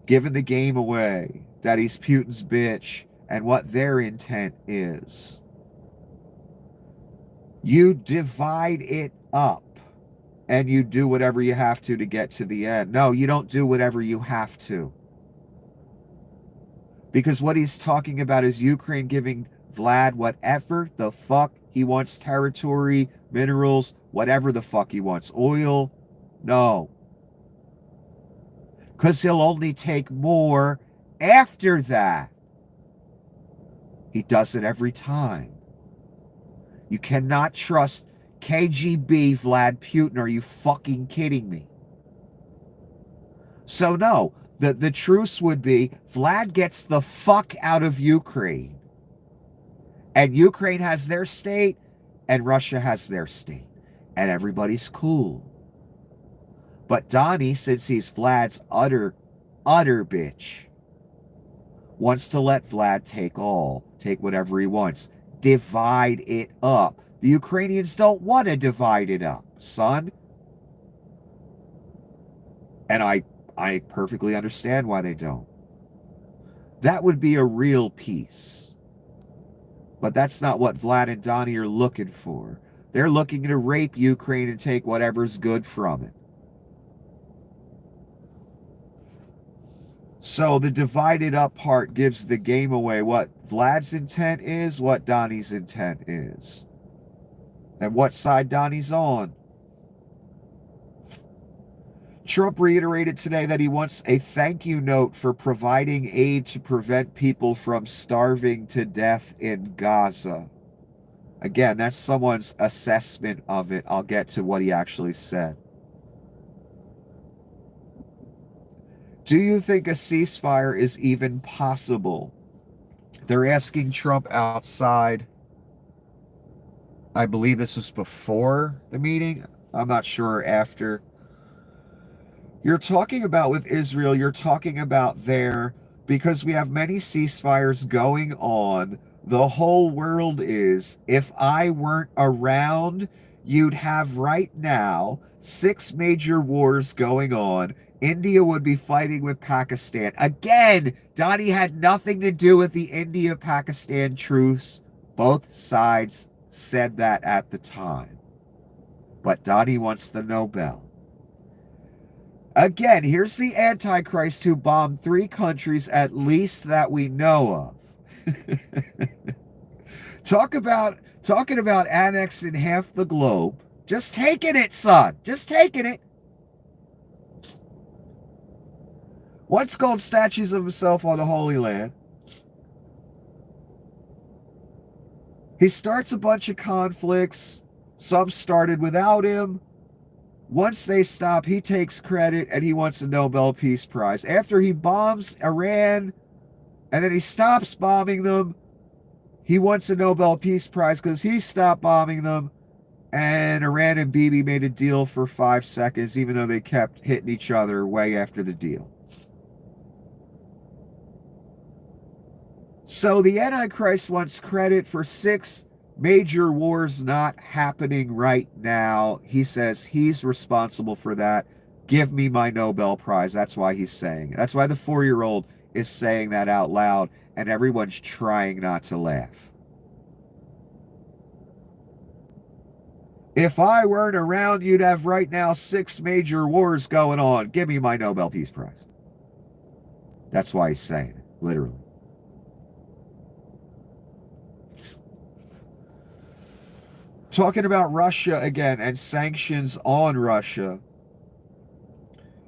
giving the game away, that he's Putin's bitch, and what their intent is. You divide it up, and you do whatever you have to get to the end. No, you don't do whatever you have to. Because what he's talking about is Ukraine giving Vlad whatever the fuck he wants, territory, minerals, whatever the fuck he wants, oil. No. Because he'll only take more after that. He does it every time. You cannot trust KGB Vlad Putin. Are you fucking kidding me? So no, the truce would be Vlad gets the fuck out of Ukraine. And Ukraine has their state, and Russia has their state. And everybody's cool. But Donnie, since he's Vlad's utter bitch, wants to let Vlad take whatever he wants. Divide it up. The Ukrainians don't want to divide it up, son. And I perfectly understand why they don't. That would be a real peace. But that's not what Vlad and Donnie are looking for. They're looking to rape Ukraine and take whatever's good from it. So the divided up part gives the game away what Vlad's intent is, what Donnie's intent is, and what side Donnie's on. Trump reiterated today that he wants a thank you note for providing aid to prevent people from starving to death in Gaza. Again, that's someone's assessment of it. I'll get to what he actually said. Do you think a ceasefire is even possible? They're asking Trump outside. I believe this was before the meeting. I'm not sure after. You're talking about with Israel, you're talking about there, because we have many ceasefires going on. The whole world is, if I weren't around, you'd have right now 6 major wars going on. India would be fighting with Pakistan. Again, Donnie had nothing to do with the India-Pakistan truce. Both sides said that at the time. But Donnie wants the Nobel. Again, here's the Antichrist who bombed 3 countries at least that we know of. Talking about annexing half the globe. Just taking it, son. Just taking it. Once gold statues of himself on the Holy Land. He starts a bunch of conflicts. Some started without him. Once they stop, he takes credit and he wants a Nobel Peace Prize. After he bombs Iran and then he stops bombing them, he wants a Nobel Peace Prize because he stopped bombing them. And Iran and Bibi made a deal for 5 seconds, even though they kept hitting each other way after the deal. So the Antichrist wants credit for 6 major wars not happening right now. He says he's responsible for that. Give me my Nobel Prize. That's why he's saying it. That's why the 4-year-old is saying that out loud, and everyone's trying not to laugh. If I weren't around, you'd have right now 6 major wars going on. Give me my Nobel Peace Prize. That's why he's saying it, literally. Talking about Russia again and sanctions on Russia.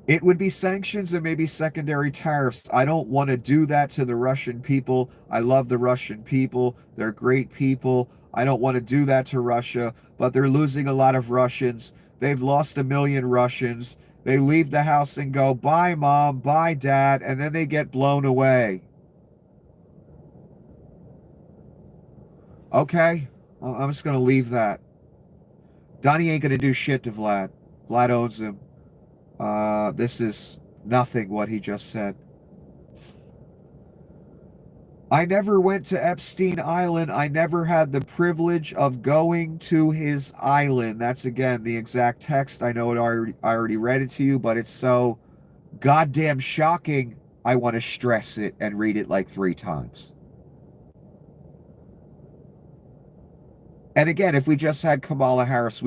It would be sanctions and maybe secondary tariffs. I don't want to do that to the Russian people. I love the Russian people. They're great people. I don't want to do that to Russia, but they're losing a lot of Russians. They've lost 1 million Russians. They leave the house and go, bye, mom, bye, dad, and then they get blown away. Okay, I'm just going to leave that. Donnie ain't going to do shit to Vlad. Vlad owns him. This is nothing what he just said. I never went to Epstein Island. I never had the privilege of going to his island. That's, again, the exact text. I know I already read it to you, but it's so goddamn shocking. I want to stress it and read it like 3 times. And again, if we just had Kamala Harris,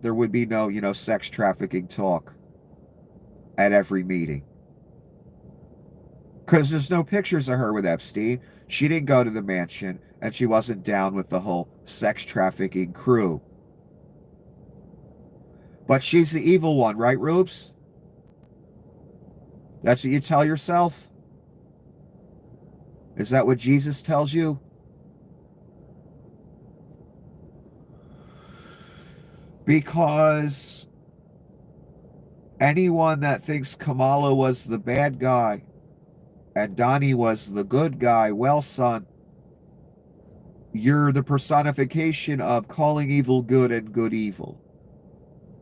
there would be no, sex trafficking talk at every meeting. Because there's no pictures of her with Epstein. She didn't go to the mansion, and she wasn't down with the whole sex trafficking crew. But she's the evil one, right, Rubes? That's what you tell yourself? Is that what Jesus tells you? Because anyone that thinks Kamala was the bad guy and Donnie was the good guy, well, son, you're the personification of calling evil good and good evil.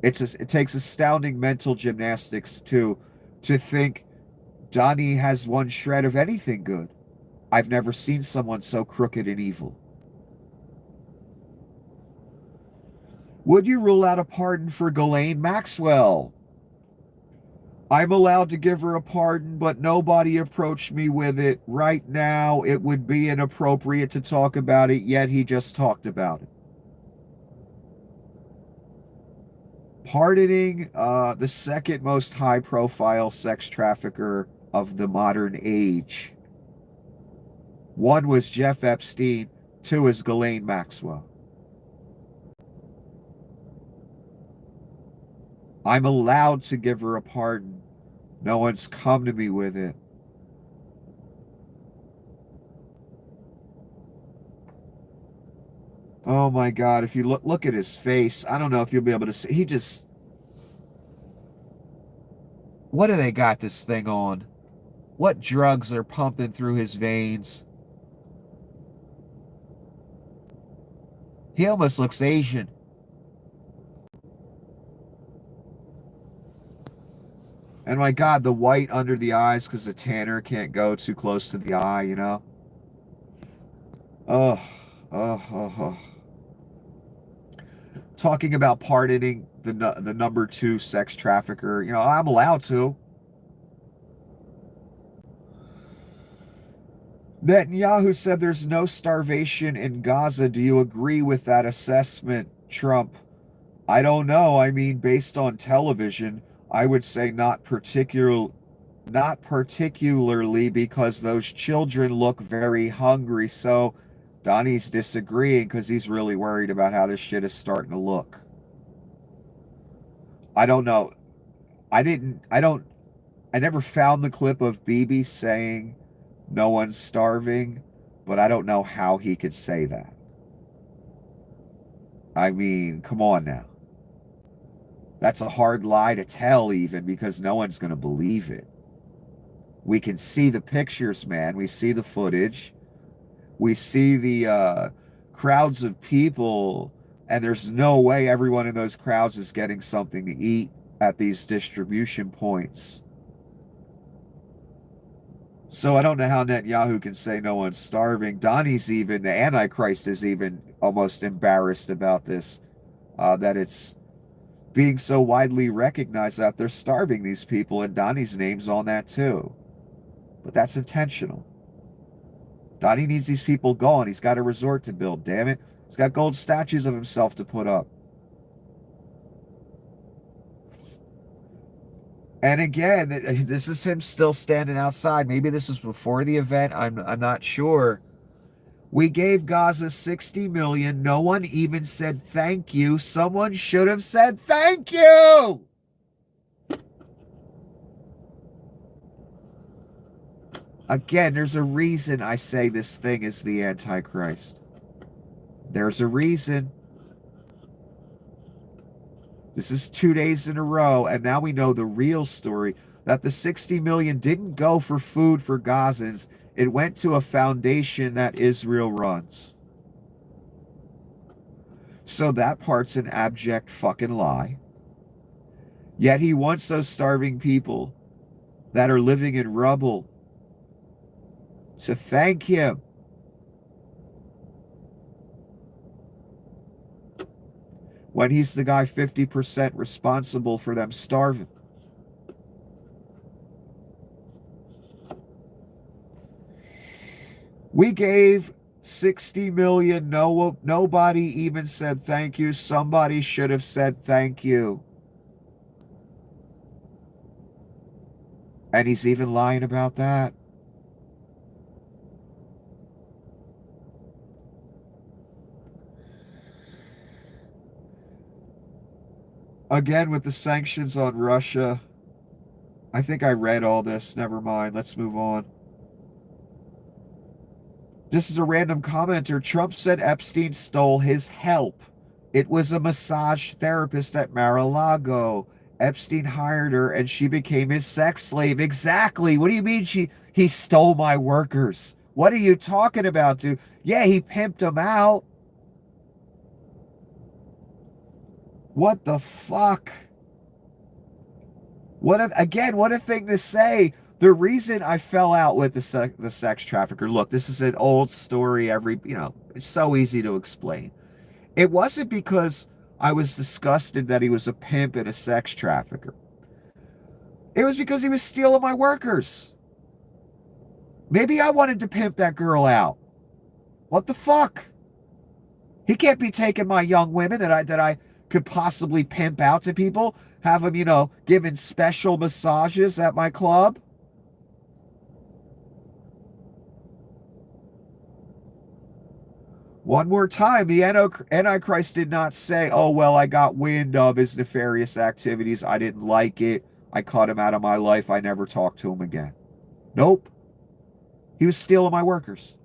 It takes astounding mental gymnastics to think Donnie has one shred of anything good. I've never seen someone so crooked and evil. Would you rule out a pardon for Ghislaine Maxwell? I'm allowed to give her a pardon, but nobody approached me with it. Right now, it would be inappropriate to talk about it, yet he just talked about it. Pardoning the second most high-profile sex trafficker of the modern age. 1 was Jeff Epstein, 2 is Ghislaine Maxwell. I'm allowed to give her a pardon. No one's come to me with it. Oh my God, if you look at his face, I don't know if you'll be able to see. He just... What do they got this thing on? What drugs are pumping through his veins? He almost looks Asian. And my God, the white under the eyes because the tanner can't go too close to the eye, you know? Oh. Talking about pardoning the number 2 sex trafficker. I'm allowed to. Netanyahu said there's no starvation in Gaza. Do you agree with that assessment, Trump? I don't know. I mean, based on television, I would say not particularly, because those children look very hungry. So Donnie's disagreeing because he's really worried about how this shit is starting to look. I don't know. I never found the clip of Bibi saying no one's starving, but I don't know how he could say that. I mean, come on now. That's a hard lie to tell even, because no one's going to believe it. We can see the pictures, man. We see the footage. We see the crowds of people, and there's no way everyone in those crowds is getting something to eat at these distribution points. So I don't know how Netanyahu can say no one's starving. Donnie's even, the Antichrist is even almost embarrassed about this, that it's being so widely recognized that they're starving these people, and Donnie's name's on that too. But that's intentional. Donnie needs these people gone. He's got a resort to build, damn it. He's got gold statues of himself to put up. And again, this is him still standing outside. Maybe this is before the event. I'm not sure. We gave Gaza 60 million. No one even said thank you. Someone should have said thank you. Again, there's a reason I say this thing is the Antichrist. There's a reason. This is 2 days in a row, and now we know the real story, that the 60 million didn't go for food for Gazans. It went to a foundation that Israel runs. So that part's an abject fucking lie. Yet he wants those starving people that are living in rubble to thank him. When he's the guy 50% responsible for them starving. We gave 60 million. Nobody even said thank you. Somebody should have said thank you. And he's even lying about that. Again, with the sanctions on Russia, I think I read all this. Never mind. Let's move on. This is a random commenter. Trump said Epstein stole his help. It was a massage therapist at Mar-a-Lago. Epstein hired her and she became his sex slave. Exactly. What do you mean he stole my workers? What are you talking about, dude? Yeah, he pimped them out. What the fuck? What a thing to say. The reason I fell out with the sex trafficker, look, this is an old story. It's so easy to explain. It wasn't because I was disgusted that he was a pimp and a sex trafficker. It was because he was stealing my workers. Maybe I wanted to pimp that girl out. What the fuck? He can't be taking my young women that I could possibly pimp out to people, have them, giving special massages at my club. One more time, the Antichrist did not say, oh, well, I got wind of his nefarious activities. I didn't like it. I cut him out of my life. I never talked to him again. Nope. He was stealing my workers.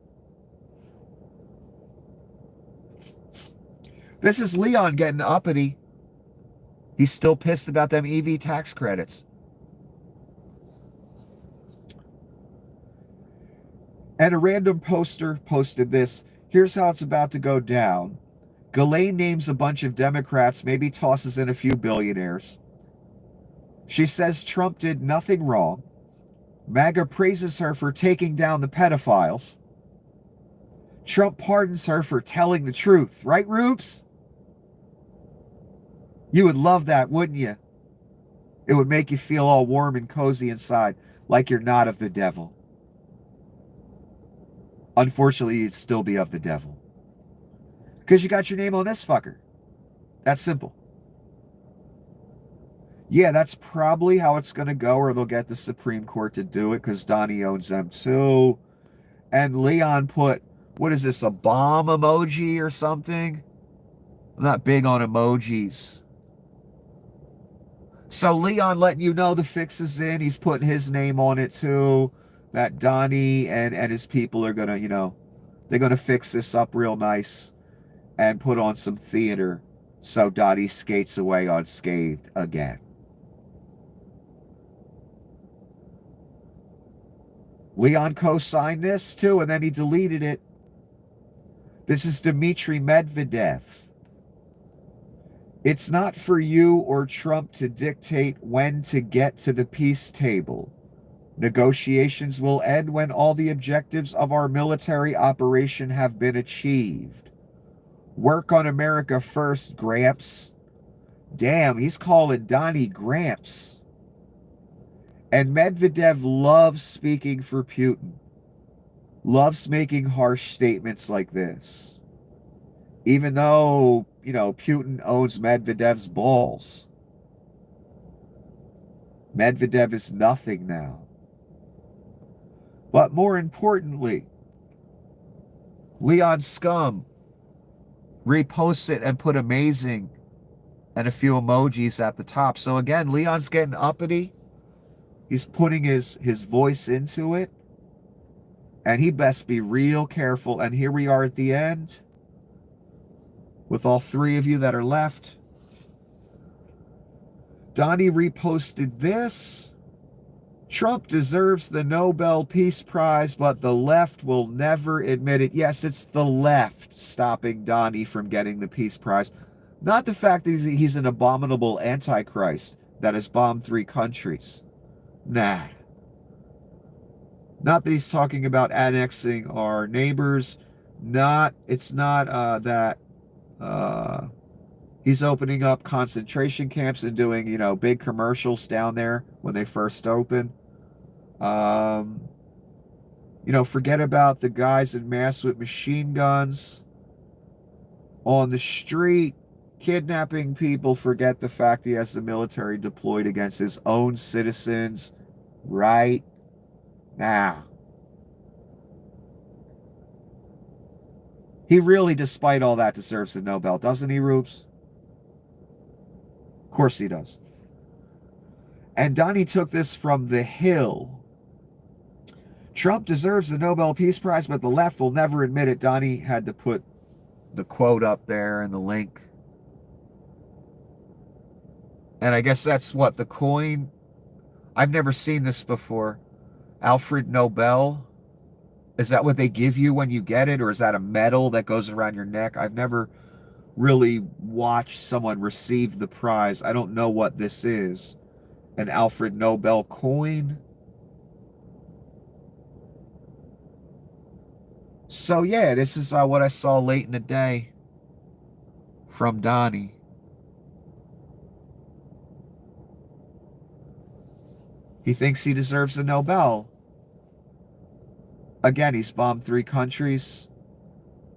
This is Leon getting uppity. He's still pissed about them EV tax credits. And a random poster posted this. Here's how it's about to go down. Ghislaine names a bunch of Democrats, maybe tosses in a few billionaires. She says Trump did nothing wrong. MAGA praises her for taking down the pedophiles. Trump pardons her for telling the truth. Right, Rubes? You would love that, wouldn't you? It would make you feel all warm and cozy inside, like you're not of the devil. Unfortunately, you'd still be of the devil. Because you got your name on this fucker. That's simple. Yeah, that's probably how it's going to go, or they'll get the Supreme Court to do it, because Donnie owns them too. And Leon put, what is this, a bomb emoji or something? I'm not big on emojis. So Leon letting you know the fix is in. He's putting his name on it too. That Donnie and his people are going to, they're going to fix this up real nice and put on some theater so Donnie skates away unscathed again. Leon co-signed this too, and then he deleted it. This is Dmitry Medvedev. It's not for you or Trump to dictate when to get to the peace table. Negotiations will end when all the objectives of our military operation have been achieved. Work on America first, Gramps. Damn, he's calling Donnie Gramps. And Medvedev loves speaking for Putin. Loves making harsh statements like this. Even though, Putin owns Medvedev's balls. Medvedev is nothing now. But more importantly, Leon Scum reposts it and put amazing and a few emojis at the top. So again, Leon's getting uppity. He's putting his voice into it. And he best be real careful. And here we are at the end with all three of you that are left. Donnie reposted this. Trump deserves the Nobel Peace Prize, but the left will never admit it. Yes, it's the left stopping Donnie from getting the Peace Prize. Not the fact that he's an abominable antichrist that has bombed 3 countries. Nah. Not that he's talking about annexing our neighbors. It's not that he's opening up concentration camps and doing, big commercials down there when they first open. Forget about the guys in masks with machine guns on the street, kidnapping people. Forget the fact he has the military deployed against his own citizens right now. He really, despite all that, deserves the Nobel, doesn't he, Rubes? Of course he does. And Donnie took this from The Hill. Trump deserves the Nobel Peace Prize, but the left will never admit it. Donnie had to put the quote up there and the link. And I guess that's what, the coin? I've never seen this before. Alfred Nobel? Is that what they give you when you get it? Or is that a medal that goes around your neck? I've never really watched someone receive the prize. I don't know what this is. An Alfred Nobel coin? So yeah, this is what I saw late in the day from Donnie. He thinks he deserves the Nobel. Again, he's bombed 3 countries.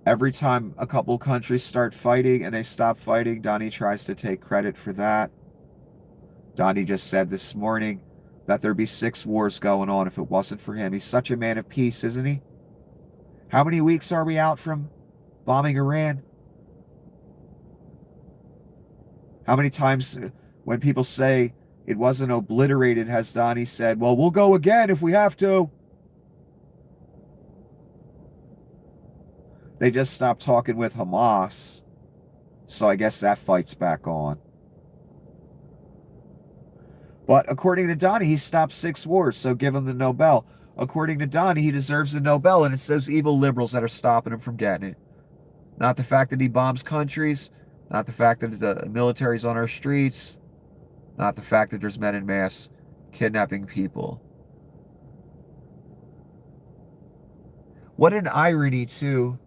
Every time a couple countries start fighting and they stop fighting, Donnie tries to take credit for that. Donnie just said this morning that there'd be 6 wars going on if it wasn't for him. He's such a man of peace, isn't he? How many weeks are we out from bombing Iran? How many times when people say it wasn't obliterated has Donnie said, well, we'll go again if we have to? They just stopped talking with Hamas, so I guess that fight's back on. But according to Donnie, he stopped 6 wars, so give him the Nobel. According to Donnie, he deserves the Nobel, and it's those evil liberals that are stopping him from getting it. Not the fact that he bombs countries, not the fact that the military's on our streets, not the fact that there's men en masse kidnapping people. What an irony, too.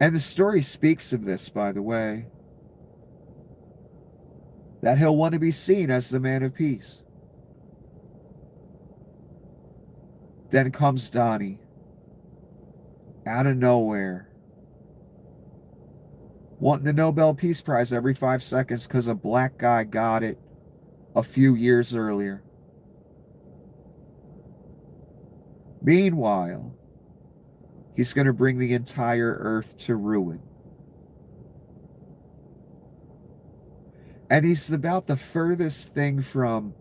And the story speaks of this, by the way, that he'll want to be seen as the man of peace. Then comes Donnie, out of nowhere, wanting the Nobel Peace Prize every 5 seconds because a black guy got it a few years earlier. Meanwhile, he's going to bring the entire earth to ruin. And he's about the furthest thing from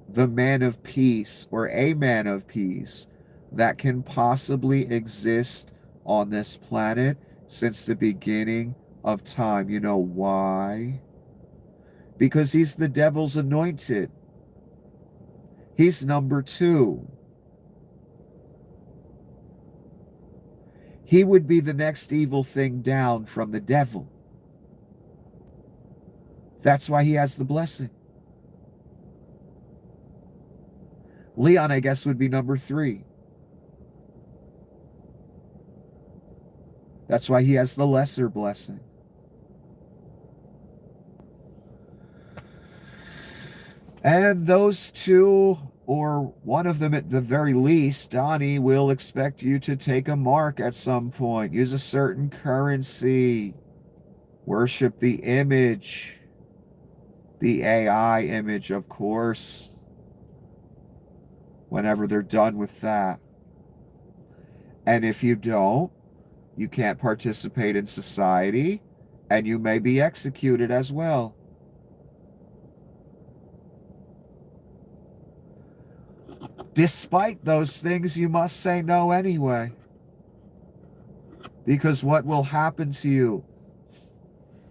the man of peace or a man of peace that can possibly exist on this planet since the beginning of time. You know why? Because he's the devil's anointed. He's number 2. He would be the next evil thing down from the devil. That's why he has the blessing. Leon, I guess, would be number 3. That's why he has the lesser blessing. And those 2, or one of them at the very least, Donnie will expect you to take a mark at some point. Use a certain currency. Worship the image. The AI image, of course. Whenever they're done with that. And if you don't, you can't participate in society, and you may be executed as well. Despite those things, you must say no anyway. Because what will happen to you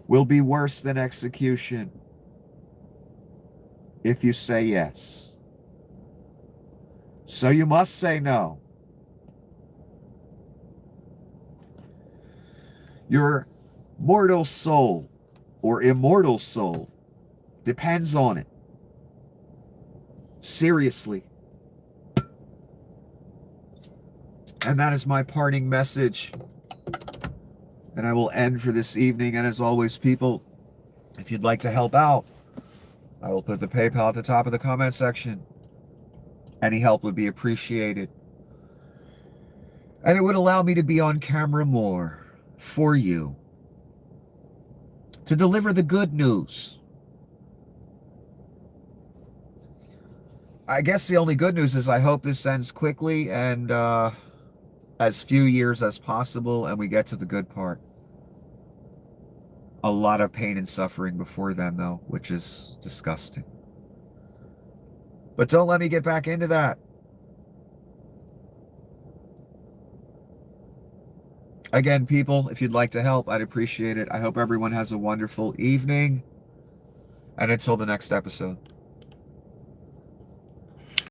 will be worse than execution if you say yes. So you must say no. Your mortal soul or immortal soul depends on it. Seriously. And that is my parting message. And I will end for this evening. And as always, people, if you'd like to help out, I will put the PayPal at the top of the comment section. Any help would be appreciated. And it would allow me to be on camera more for you, to deliver the good news. I guess the only good news is I hope this ends quickly and as few years as possible, and we get to the good part. A lot of pain and suffering before then, though, which is disgusting. But don't let me get back into that. Again, people, if you'd like to help, I'd appreciate it. I hope everyone has a wonderful evening. And until the next episode.